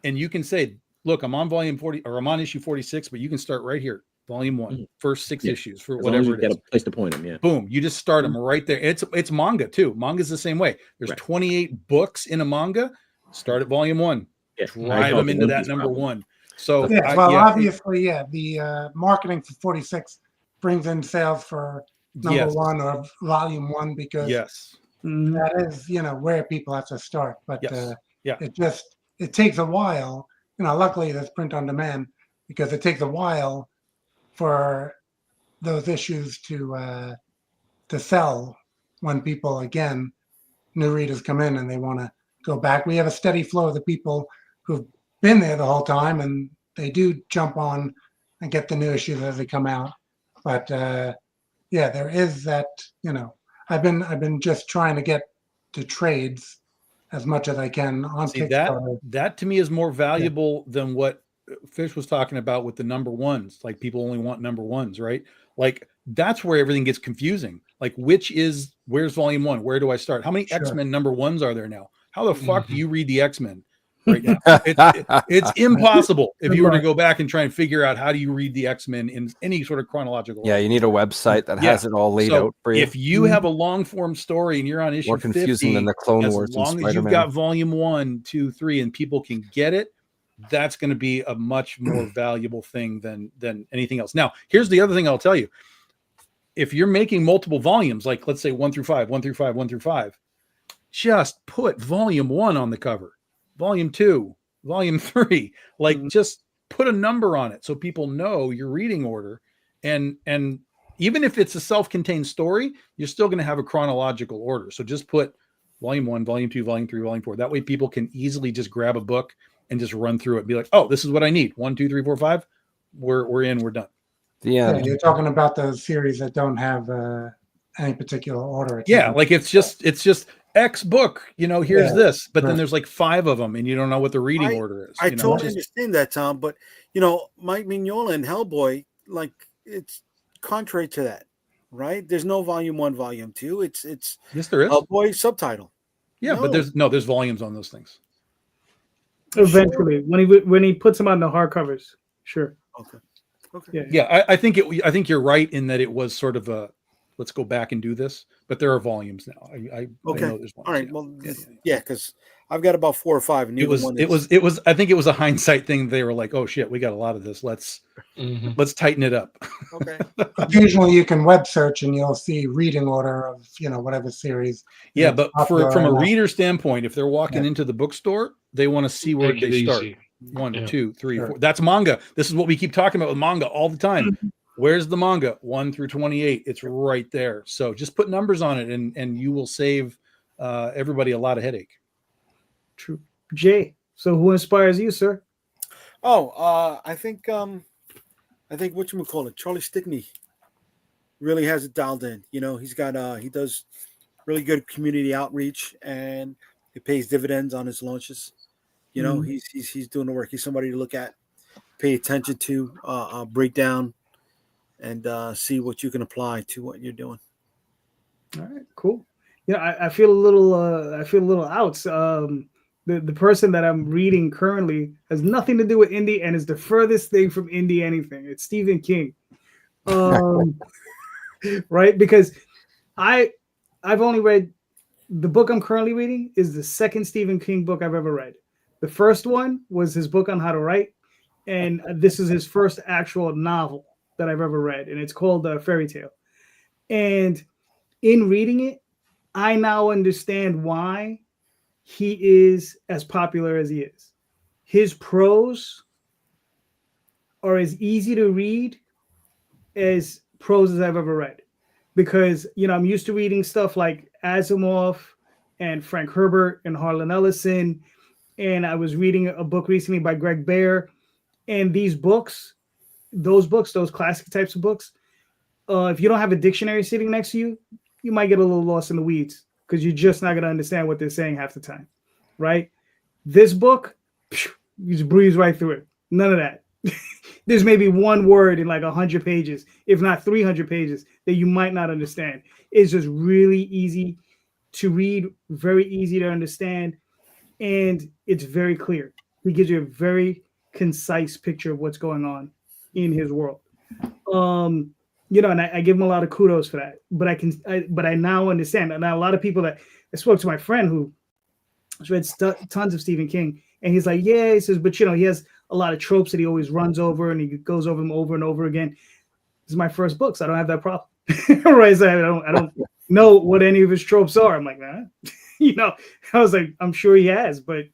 and you can say, look, I'm on volume 40, or I'm on issue 46, but you can start right here. Volume 1, first 6 issues for whatever it is. Got a place to point them, Boom. You just start them right there. It's manga too. Manga's the same way. There's 28 books in a manga. Start at volume 1. Drive them into that number 1. So obviously, the marketing for 46 brings in sales for number 1 or volume 1, because that is, you know, where people have to start. But it takes a while. You know, luckily there's print on demand, because it takes a while for those issues to sell when people, again, new readers come in and they want to go back. We have a steady flow of the people who've been there the whole time, and they do jump on and get the new issues as they come out. But yeah, there is that. I've been just trying to get to trades as much as I can on Kickstarter. That to me is more valuable than what Fish was talking about with the number ones. Like, people only want number ones, right? Like, that's where everything gets confusing. Like, where's volume 1? Where do I start? How many X-Men number ones are there now? How the fuck do you read the X-Men right now? It's impossible if you were to go back and try and figure out how do you read the X-Men in any sort of chronological order. You need a website that has it all laid out for you. If you have a long form story and you're on issue more confusing 50, than the Clone Wars, as long as you've got volume 1, 2, 3, and people can get it, that's going to be a much more valuable thing than anything else. Now, here's the other thing I'll tell you. If you're making multiple volumes, like let's say 1 through 5, 1 through 5, 1 through 5, just put volume 1 on the cover, volume 2, volume 3, like just put a number on it so people know your reading order. And even if it's a self-contained story, you're still going to have a chronological order. So just put volume 1, volume 2, volume 3, volume 4. That way people can easily just grab a book and just run through it and be like, oh, this is what I need. 1, 2, 3, 4, 5. We're in, we're done. Yeah, you're talking about those series that don't have any particular order. Yeah, like it's just X book, here's this, but then there's like 5 of them and you don't know what the reading order is. I totally understand that, Tom, but Mike Mignola and Hellboy, like, it's contrary to that, right? There's no volume 1, volume 2. It's yes, there is Hellboy subtitle. Yeah, but there's volumes on those things. Eventually, when he puts them on the hardcovers, sure. Okay. Yeah. I think you're right in that it was sort of a let's go back and do this, but there are volumes now. I know there's volumes. All right. Well, because I've got about 4 or 5. And it was I think it was a hindsight thing. They were like, oh shit, we got a lot of this. Let's tighten it up. Okay. Occasionally you can web search and you'll see reading order of whatever series. Yeah, but from a reader standpoint, if they're walking into the bookstore, they want to see where they start. 1, 2, 3, 4. That's manga. This is what we keep talking about with manga all the time. Where's the manga? 1 through 28. It's right there. So just put numbers on it, and you will save everybody a lot of headache. True. Jay, so who inspires you, sir? Oh, I think whatchamacallit, Charlie Stickney really has it dialed in. He's got he does really good community outreach, and it pays dividends on his launches. He's doing the work. He's somebody to look at, pay attention to, break down, and see what you can apply to what you're doing. All right, cool. I feel a little out. The person that I'm reading currently has nothing to do with Indy and is the furthest thing from Indy anything. It's Stephen King. Right? Because I've only read the book I'm currently reading is the second Stephen King book I've ever read. The first one was his book on how to write, and this is his first actual novel that I've ever read, and it's called Fairy Tale. And in reading it, I now understand why he is as popular as he is. His prose are as easy to read as prose as I've ever read, because I'm used to reading stuff like Asimov and Frank Herbert and Harlan Ellison. And I was reading a book recently by Greg Bear, and those classic types of books, if you don't have a dictionary sitting next to you, you might get a little lost in the weeds because you're just not going to understand what they're saying half the time, right? This book, you just breeze right through it. None of that. There's maybe one word in like 100 pages, if not 300 pages, that you might not understand. It's just really easy to read, very easy to understand. And it's very clear. He gives you a very concise picture of what's going on in his world. And I give him a lot of kudos for that. But I now understand. Now, a lot of people that I spoke to, my friend who has read tons of Stephen King, and he's like, yeah, he says, but he has a lot of tropes that he always runs over, and he goes over them over and over again. This is my first book, so I don't have that problem. Right? So I don't know what any of his tropes are. I'm like, nah. I was like, I'm sure he has, but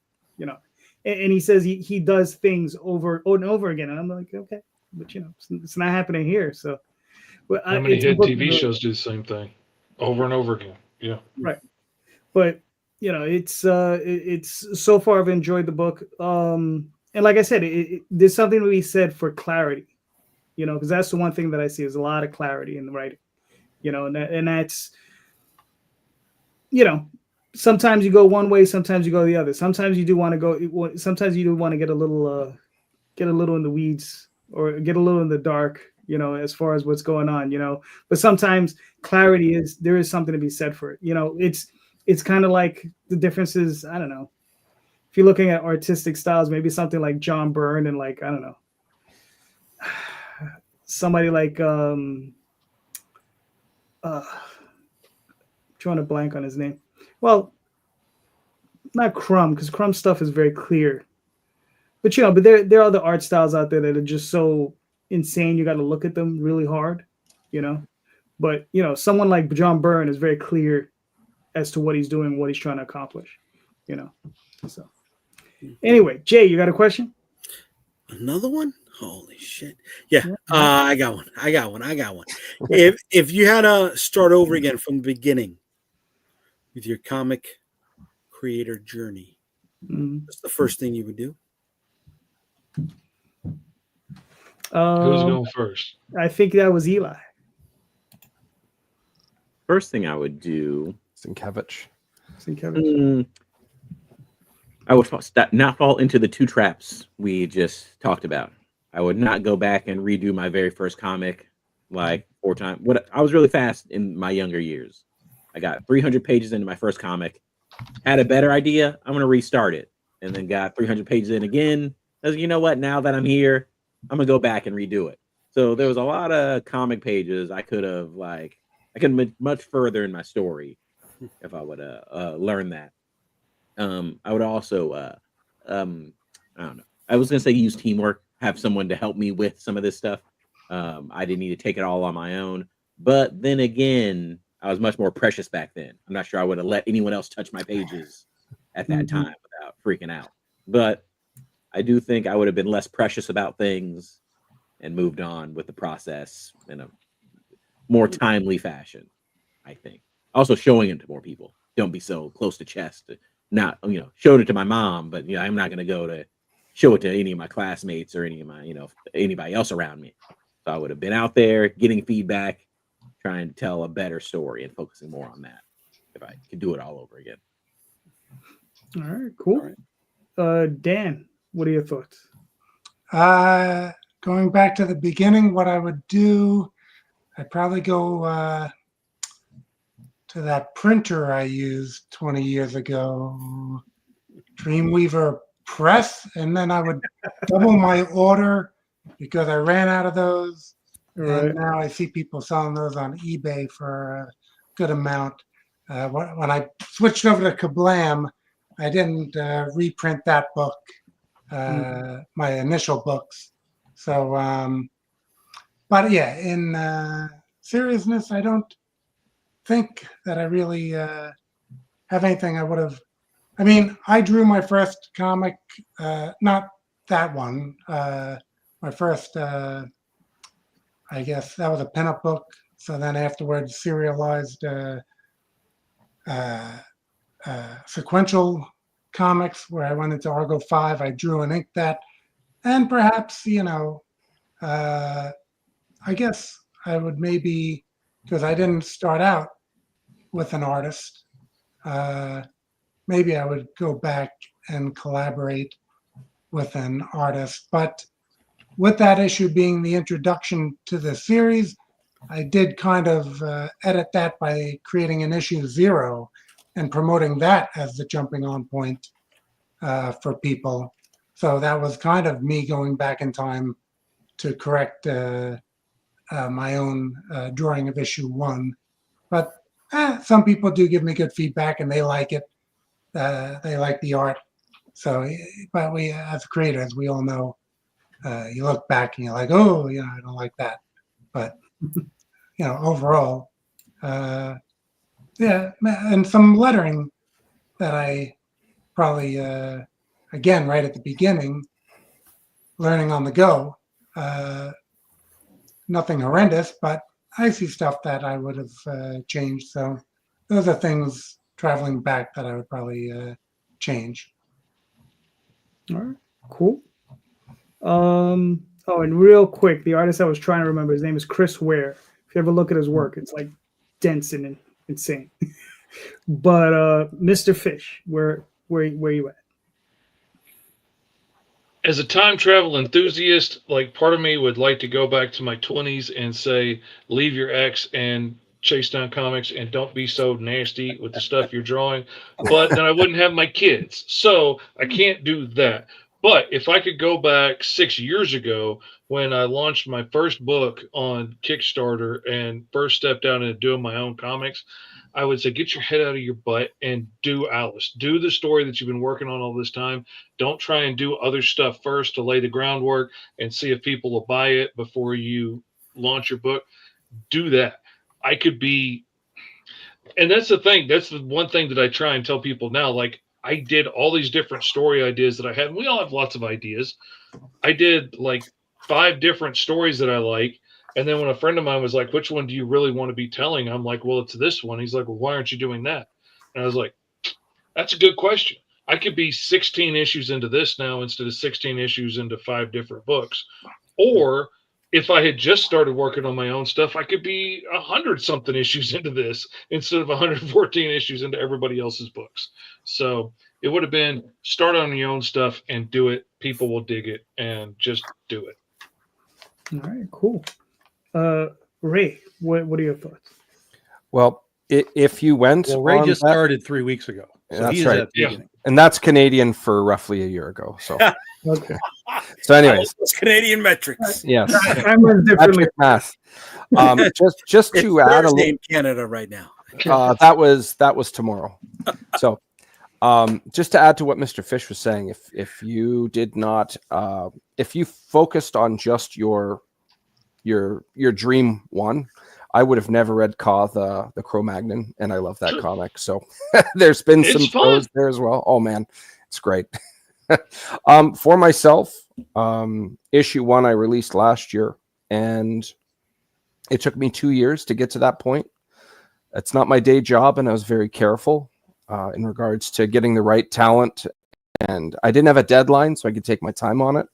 and he says he does things over and over again, and I'm like, okay, but it's not happening here. So, Well, How many it's a hit book TV about- shows do the same thing over and over again? Yeah. Right. But it's so far I've enjoyed the book. And like I said, there's something to be said for clarity, because that's the one thing that I see is a lot of clarity in the writing, and that's, sometimes you go one way, sometimes you go the other. Sometimes you do want to go. Sometimes you do want to get a little in the weeds or get a little in the dark, as far as what's going on, But sometimes clarity there is something to be said for it. It's kind of like the differences. I don't know. If you're looking at artistic styles, maybe something like John Byrne and like I don't know, somebody like trying to blank on his name. Well, not Crumb, because Crumb stuff is very clear. But there are other art styles out there that are just so insane. You got to look at them really hard, But someone like John Byrne is very clear as to what he's doing, what he's trying to accomplish, So anyway, Jay, you got a question? Another one? Holy shit! Yeah, I got one. If you had to start over again from the beginning with your comic creator journey, what's the first thing you would do? Who's going first? I think that was Eli. First thing I would do, Sienkiewicz. I would not fall into the two traps we just talked about. I would not go back and redo my very first comic like 4 times. I was really fast in my younger years. I got 300 pages into my first comic, had a better idea. I'm going to restart it, and then got 300 pages in again. As you know what? Now that I'm here, I'm gonna go back and redo it. So there was a lot of comic pages I could have much further in my story if I would learn that. I would also I don't know. I was gonna say use teamwork, have someone to help me with some of this stuff. I didn't need to take it all on my own. But then again, I was much more precious back then. I'm not sure I would have let anyone else touch my pages at that time without freaking out. But I do think I would have been less precious about things and moved on with the process in a more timely fashion, I think. Also showing it to more people. Don't be so close to chest. Not, showed it to my mom, but I'm not going to go to show it to any of my classmates or any of my, anybody else around me. So I would have been out there getting feedback, trying to tell a better story and focusing more on that if I could do it all over again. All right, cool. Dan, what are your thoughts? Going back to the beginning, what I would do, I'd probably go to that printer I used 20 years ago, Dreamweaver Press, and then I would double my order because I ran out of those. Right. And now I see people selling those on eBay for a good amount. When I switched over to Kablam, I didn't reprint that book, my initial books. So, but yeah, in seriousness, I don't think that I really have anything I would have. I mean, I drew my first comic, not that one. My first, I guess that was a pinup book. So then afterwards, serialized sequential comics where I went into Argo 5. I drew and inked that. And perhaps, I guess I would maybe, because I didn't start out with an artist, maybe I would go back and collaborate with an artist. But with that issue being the introduction to the series, I did kind of edit that by creating an issue 0 and promoting that as the jumping on point for people. So that was kind of me going back in time to correct my own drawing of issue 1. But some people do give me good feedback and they like it. They like the art. So, but we, as creators, we all know, you look back and you're like, oh, I don't like that. But, overall, yeah, and some lettering that I probably, again, right at the beginning, learning on the go, nothing horrendous, but I see stuff that I would have changed. So those are things traveling back that I would probably change. All right, cool. Oh, and real quick, the artist I was trying to remember, his name is Chris Ware. If you ever look at his work, it's like dense and insane. But Mr. Fish, where you at? As a time travel enthusiast, like part of me would like to go back to my 20s and say, leave your ex and chase down comics and don't be so nasty with the stuff you're drawing. But then I wouldn't have my kids. So I can't do that. But if I could go back 6 years ago when I launched my first book on Kickstarter and first stepped out into doing my own comics, I would say, get your head out of your butt and do Alice. Do the story that you've been working on all this time. Don't try and do other stuff first to lay the groundwork and see if people will buy it before you launch your book. Do that. I could be, and that's the thing. That's the one thing that I try and tell people now. Like, I did all these different story ideas that I had. And we all have lots of ideas. I did like 5 different stories that I like. And then when a friend of mine was like, which one do you really want to be telling? I'm like, well, it's this one. He's like, well, why aren't you doing that? And I was like, that's a good question. I could be 16 issues into this now instead of 16 issues into 5 different books. Or if I had just started working on my own stuff, I could be 100-something issues into this instead of 114 issues into everybody else's books. So it would have been start on your own stuff and do it. People will dig it, and just do it. All right, cool. Ray, what are your thoughts? Well, if you went, well, Ray just started 3 weeks ago. So that's he is right. at the beginning. And that's Canadian for roughly a year ago. So, okay. So, anyways, Canadian metrics. Yes, time runs differently. Math. Just to add a little in Canada right now. that was tomorrow. So, just to add to what Mr. Fish was saying, if you did not, if you focused on just your dream one, I would have never read Ka the Cro-Magnon, and I love that comic. So there's been some pros there as well. Oh man, it's great. For myself, issue 1 I released last year, and it took me 2 years to get to that point. It's not my day job, and I was very careful in regards to getting the right talent, and I didn't have a deadline, so I could take my time on it.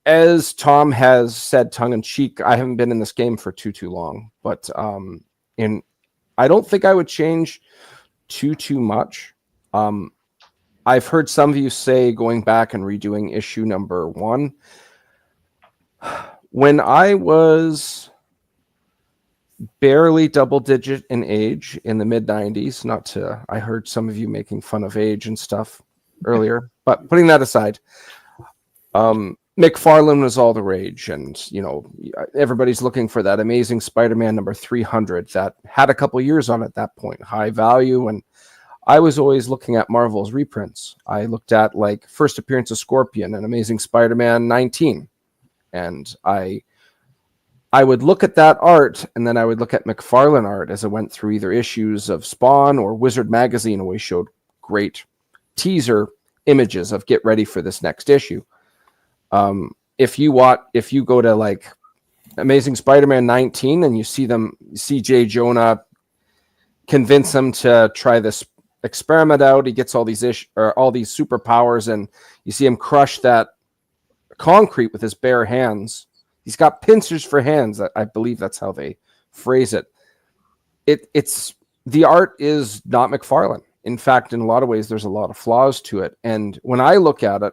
As Tom has said, tongue in cheek, I haven't been in this game for too long, but I don't think I would change too much. I've heard some of you say going back and redoing issue number 1. When I was barely double digit in age in the mid 90s, I heard some of you making fun of age and stuff earlier, but putting that aside, McFarlane was all the rage, and everybody's looking for that Amazing Spider-Man number 300 that had a couple years on at that point, high value. And I was always looking at Marvel's reprints. I looked at like first appearance of Scorpion and Amazing Spider-Man 19, and I would look at that art, and then I would look at McFarlane art as I went through either issues of Spawn or Wizard Magazine. Always showed great teaser images of get ready for this next issue. If you go to like Amazing Spider-Man 19 and you see J. Jonah convince him to try this experiment out, he gets all these superpowers, and you see him crush that concrete with his bare hands. He's got pincers for hands. I believe that's how they phrase it. It's the art is not McFarlane. In fact, in a lot of ways, there's a lot of flaws to it. And when I look at it,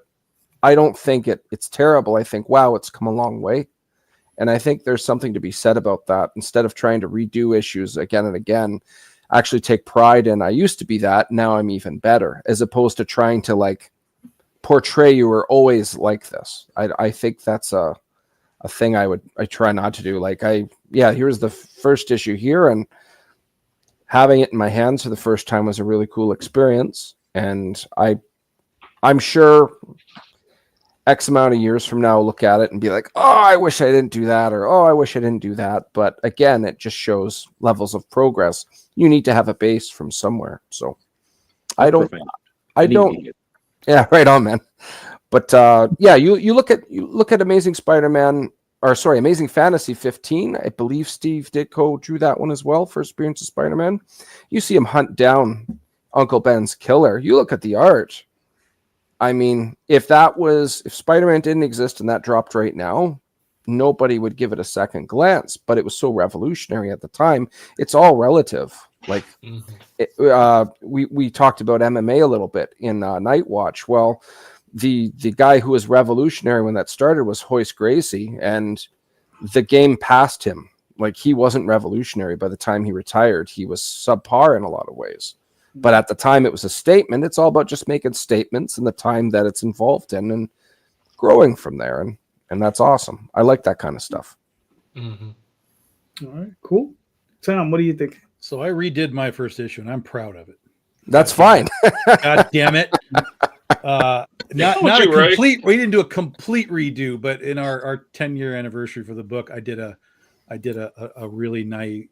I don't think it's terrible. I think, wow, it's come a long way. And I think there's something to be said about that. Instead of trying to redo issues again and again, actually take pride in, I used to be that, now I'm even better, as opposed to trying to like portray you were always like this. I think that's a thing I try not to do. Like here's the first issue here, and having it in my hands for the first time was a really cool experience. And I'm sure X amount of years from now, I'll look at it and be like, oh, I wish I didn't do that, or oh, I wish I didn't do that. But again, it just shows levels of progress. You need to have a base from somewhere. So I don't, yeah, right on, man. But you look at Amazing Spider-Man Amazing Fantasy 15. I believe Steve Ditko drew that one as well. First appearance of Spider-Man. You see him hunt down Uncle Ben's killer. You look at the art. I mean, if Spider-Man didn't exist and that dropped right now, nobody would give it a second glance. But it was so revolutionary at the time. It's all relative. Like we talked about MMA a little bit in Night Watch. Well, the guy who was revolutionary when that started was Hoist Gracie, and the game passed him. Like, he wasn't revolutionary by the time he retired. He was subpar in a lot of ways. But at the time, it was a statement. It's all about just making statements and the time that it's involved in and growing from there. And that's awesome. I like that kind of stuff. All right, cool. Tom, what do you think? So I redid my first issue, and I'm proud of it. That's fine. God damn it. Not a complete. We didn't do a complete redo, but in our 10-year anniversary for the book, I did a really nice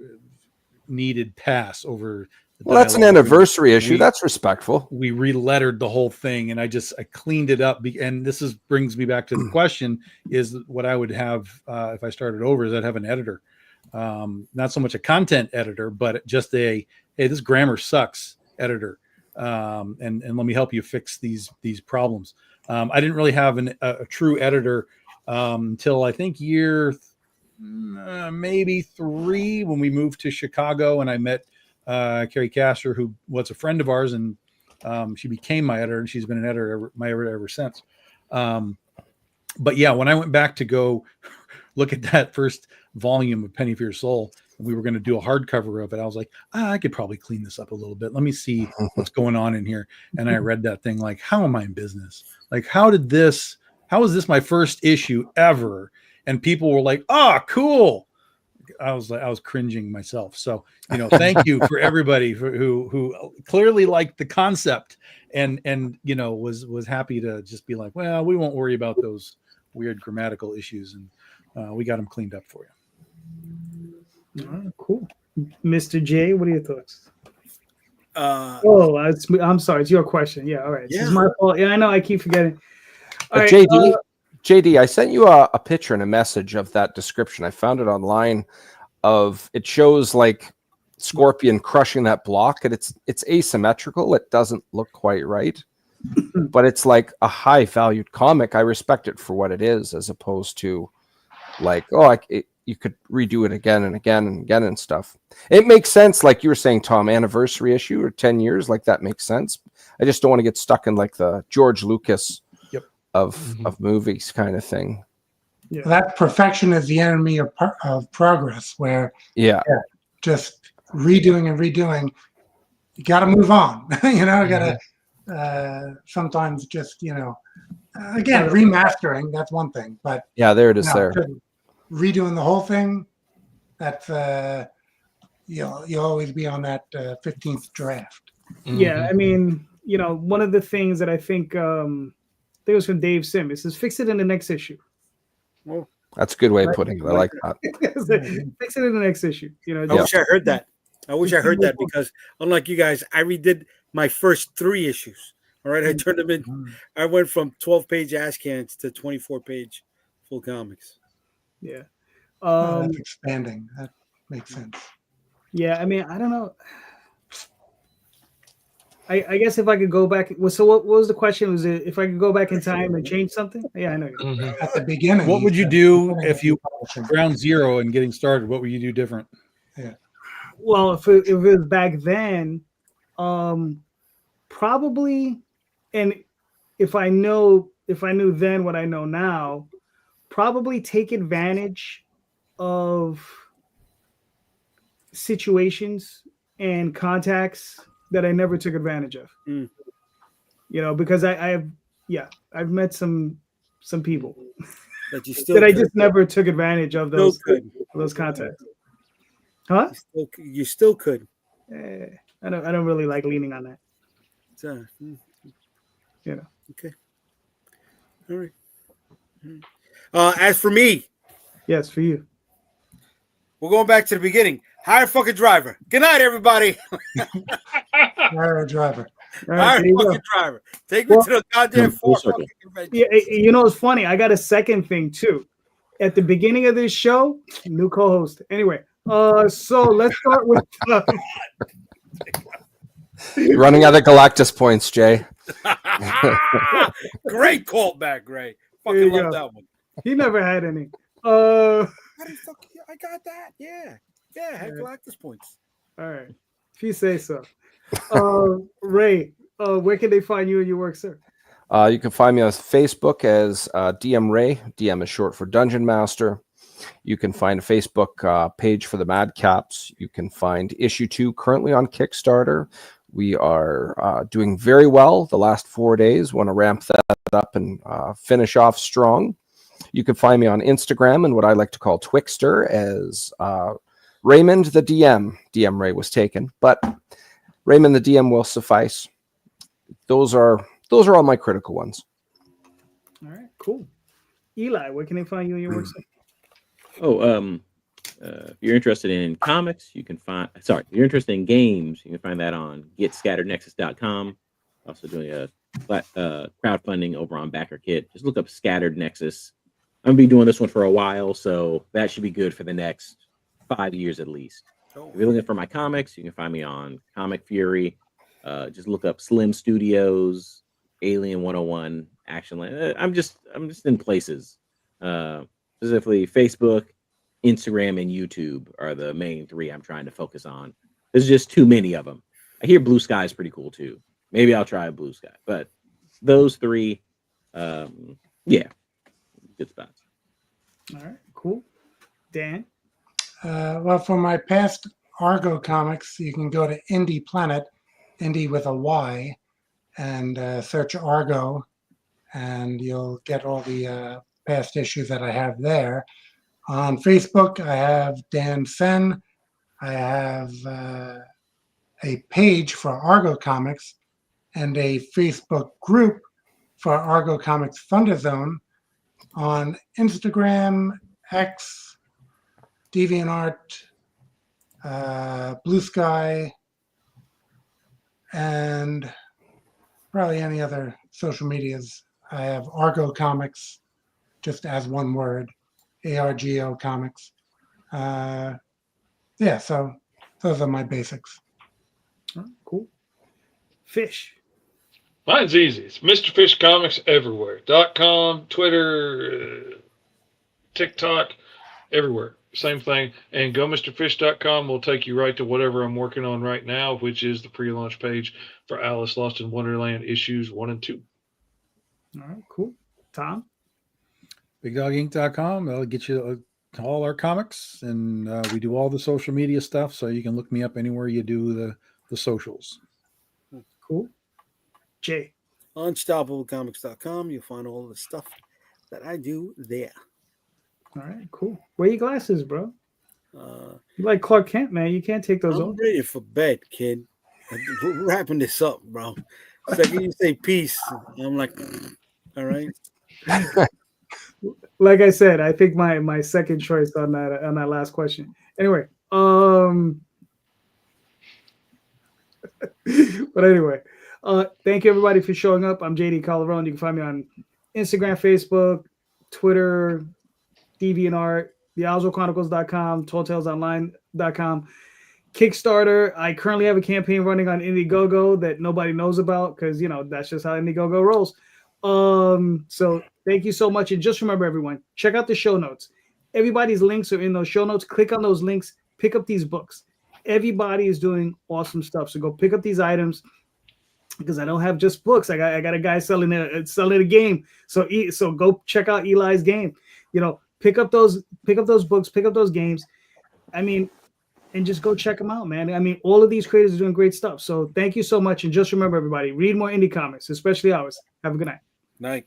needed pass over. Well, that's an anniversary issue. That's respectful. We relettered the whole thing, and I cleaned it up. And this brings me back to the question: is what I would have if I started over? Is I'd have an editor, not so much a content editor, but just hey, this grammar sucks editor. And let me help you fix these problems. I didn't really have a true editor until I think year maybe 3 when we moved to Chicago, and I met Carrie Castor, who was a friend of ours, and she became my editor, and she's been an editor ever since. But yeah, when I went back to go look at that first volume of Penny for Your Soul, we were going to do a hardcover of it. I was like, I could probably clean this up a little bit. Let me see what's going on in here. And I read that thing like, how am I in business? Like, how is this my first issue ever? And people were like, cool. I was cringing myself. So, thank you for everybody who clearly liked the concept and was happy to just be like, well, we won't worry about those weird grammatical issues. And we got them cleaned up for you. Cool. Mr. J, what are your thoughts? I'm sorry. It's your question. Yeah. All right. This is my fault. Yeah, I know. I keep forgetting. All right, JD, I sent you a picture and a message of that description. I found it online. It shows like Scorpion crushing that block, and it's asymmetrical. It doesn't look quite right, but it's like a high valued comic. I respect it for what it is, as opposed to like, you could redo it again and again and again and stuff. It makes sense, like you were saying, Tom, anniversary issue or 10 years, like that makes sense. I just don't want to get stuck in like the George Lucas of movies kind of thing. Yeah. That perfection is the enemy of progress, where just redoing and redoing, you got to move on. You got to sometimes just, again, remastering, that's one thing. But there it is there. Redoing the whole thing, that's you'll always be on that 15th draft. Yeah, I mean, one of the things that I think it was from Dave Sim. It says, fix it in the next issue. Well, that's a good way of putting it. I like that. Fix it in the next issue. I wish I heard that. Because unlike you guys, I redid my first 3 issues. All right, I turned them in. I went from 12-page ash cans to 24-page full comics. Yeah. That's expanding. That makes sense. Yeah, I mean, I don't know. I guess if I could go back. So what was the question? Was it if I could go back in time and change something? Yeah, I know. At the beginning. What would you do if you ground zero and getting started? What would you do different? Yeah. Well, if it was back then, probably, and if I knew then what I know now, probably take advantage of situations and contacts that I never took advantage of. Because I've met some people that I just never took advantage of those contacts. Huh? You still could. I don't really like leaning on that. Okay. All right. As for me, yes, for you. We're going back to the beginning. Hire a fucking driver. Good night, everybody. Hire a driver. Hire a fucking driver. Take me to the goddamn fucking convention. Yeah, it's funny. I got a second thing too. at the beginning of this show, new co-host. Anyway, so let's start with Running out of Galactus points, Jay. Great callback, Gray. There you Fucking love go. that one. He never had any. I got that. Yeah. Yeah, I had Galactus points. All right. If you say so. Ray, where can they find you and your work, sir? You can find me on Facebook as DM Ray. DM is short for Dungeon Master. You can find a Facebook page for the Madcaps. You can find issue 2 currently on Kickstarter. We are doing very well the last 4 days. Want to ramp that up and finish off strong. You can find me on Instagram and what I like to call Twixter as Raymond the DM. DM Ray was taken, but Raymond the DM will suffice. Those are all my critical ones. All right, cool. Eli, where can they find you and your work, sir? If you're interested in comics, you can find. Sorry, if you're interested in games, you can find that on getscatterednexus.com. Also doing a crowdfunding over on BackerKit. Just look up Scattered Nexus. I'm gonna be doing this one for a while, so that should be good for the next 5 years at least. If you're looking for my comics, you can find me on Comic Fury. Just look up Slim Studios, Alien 101, Actionland. I'm just in places. Specifically Facebook, Instagram, and YouTube are the main 3 I'm trying to focus on. There's just too many of them. I hear Blue Sky is pretty cool too. Maybe I'll try Blue Sky, but those 3, yeah, good spots. All right, cool. Dan? Well, for my past Argo comics, you can go to Indy Planet, Indy with a Y, and search Argo, and you'll get all the past issues that I have there. On Facebook, I have Dan Sehn. I have a page for Argo Comics and a Facebook group for Argo Comics Thunder Zone. On Instagram, X, DeviantArt, Blue Sky, and probably any other social medias. I have Argo Comics, just as one word, ARGO Comics. Yeah, so those are my basics. All right, cool. Fish. Mine's easy. It's Mr. Fish Comics everywhere. .com, Twitter, TikTok, everywhere. Same thing. And GoMrFish.com will take you right to whatever I'm working on right now, which is the pre-launch page for Alice Lost in Wonderland issues 1 and 2. All right, cool. Tom? BigDogInc.com. That'll get you all our comics, and we do all the social media stuff, so you can look me up anywhere you do the socials. Cool. Jay? UnstoppableComics.com. You'll find all the stuff that I do there. All right, cool. Wear your glasses, bro. You like Clark Kent, man. You can't take those I'm off. ready for bed, kid. We're wrapping this up, bro. Second you say peace, I'm like, all right. Like I said, I think my second choice on that last question. Anyway, but anyway, thank you everybody for showing up. I'm JD Calderon. You can find me on Instagram, Facebook, Twitter, DeviantArt, theOzroChronicles.com, TallTalesOnline.com, Kickstarter. I currently have a campaign running on Indiegogo that nobody knows about because that's just how Indiegogo rolls. So thank you so much. And just remember, everyone, check out the show notes. Everybody's links are in those show notes. Click on those links, pick up these books. Everybody is doing awesome stuff. So go pick up these items because I don't have just books. I got a guy selling a game. So go check out Eli's game. Pick up those books, pick up those games. And just go check them out, man. All of these creators are doing great stuff. So thank you so much. And just remember, everybody, read more indie comics, especially ours. Have a good night. Night.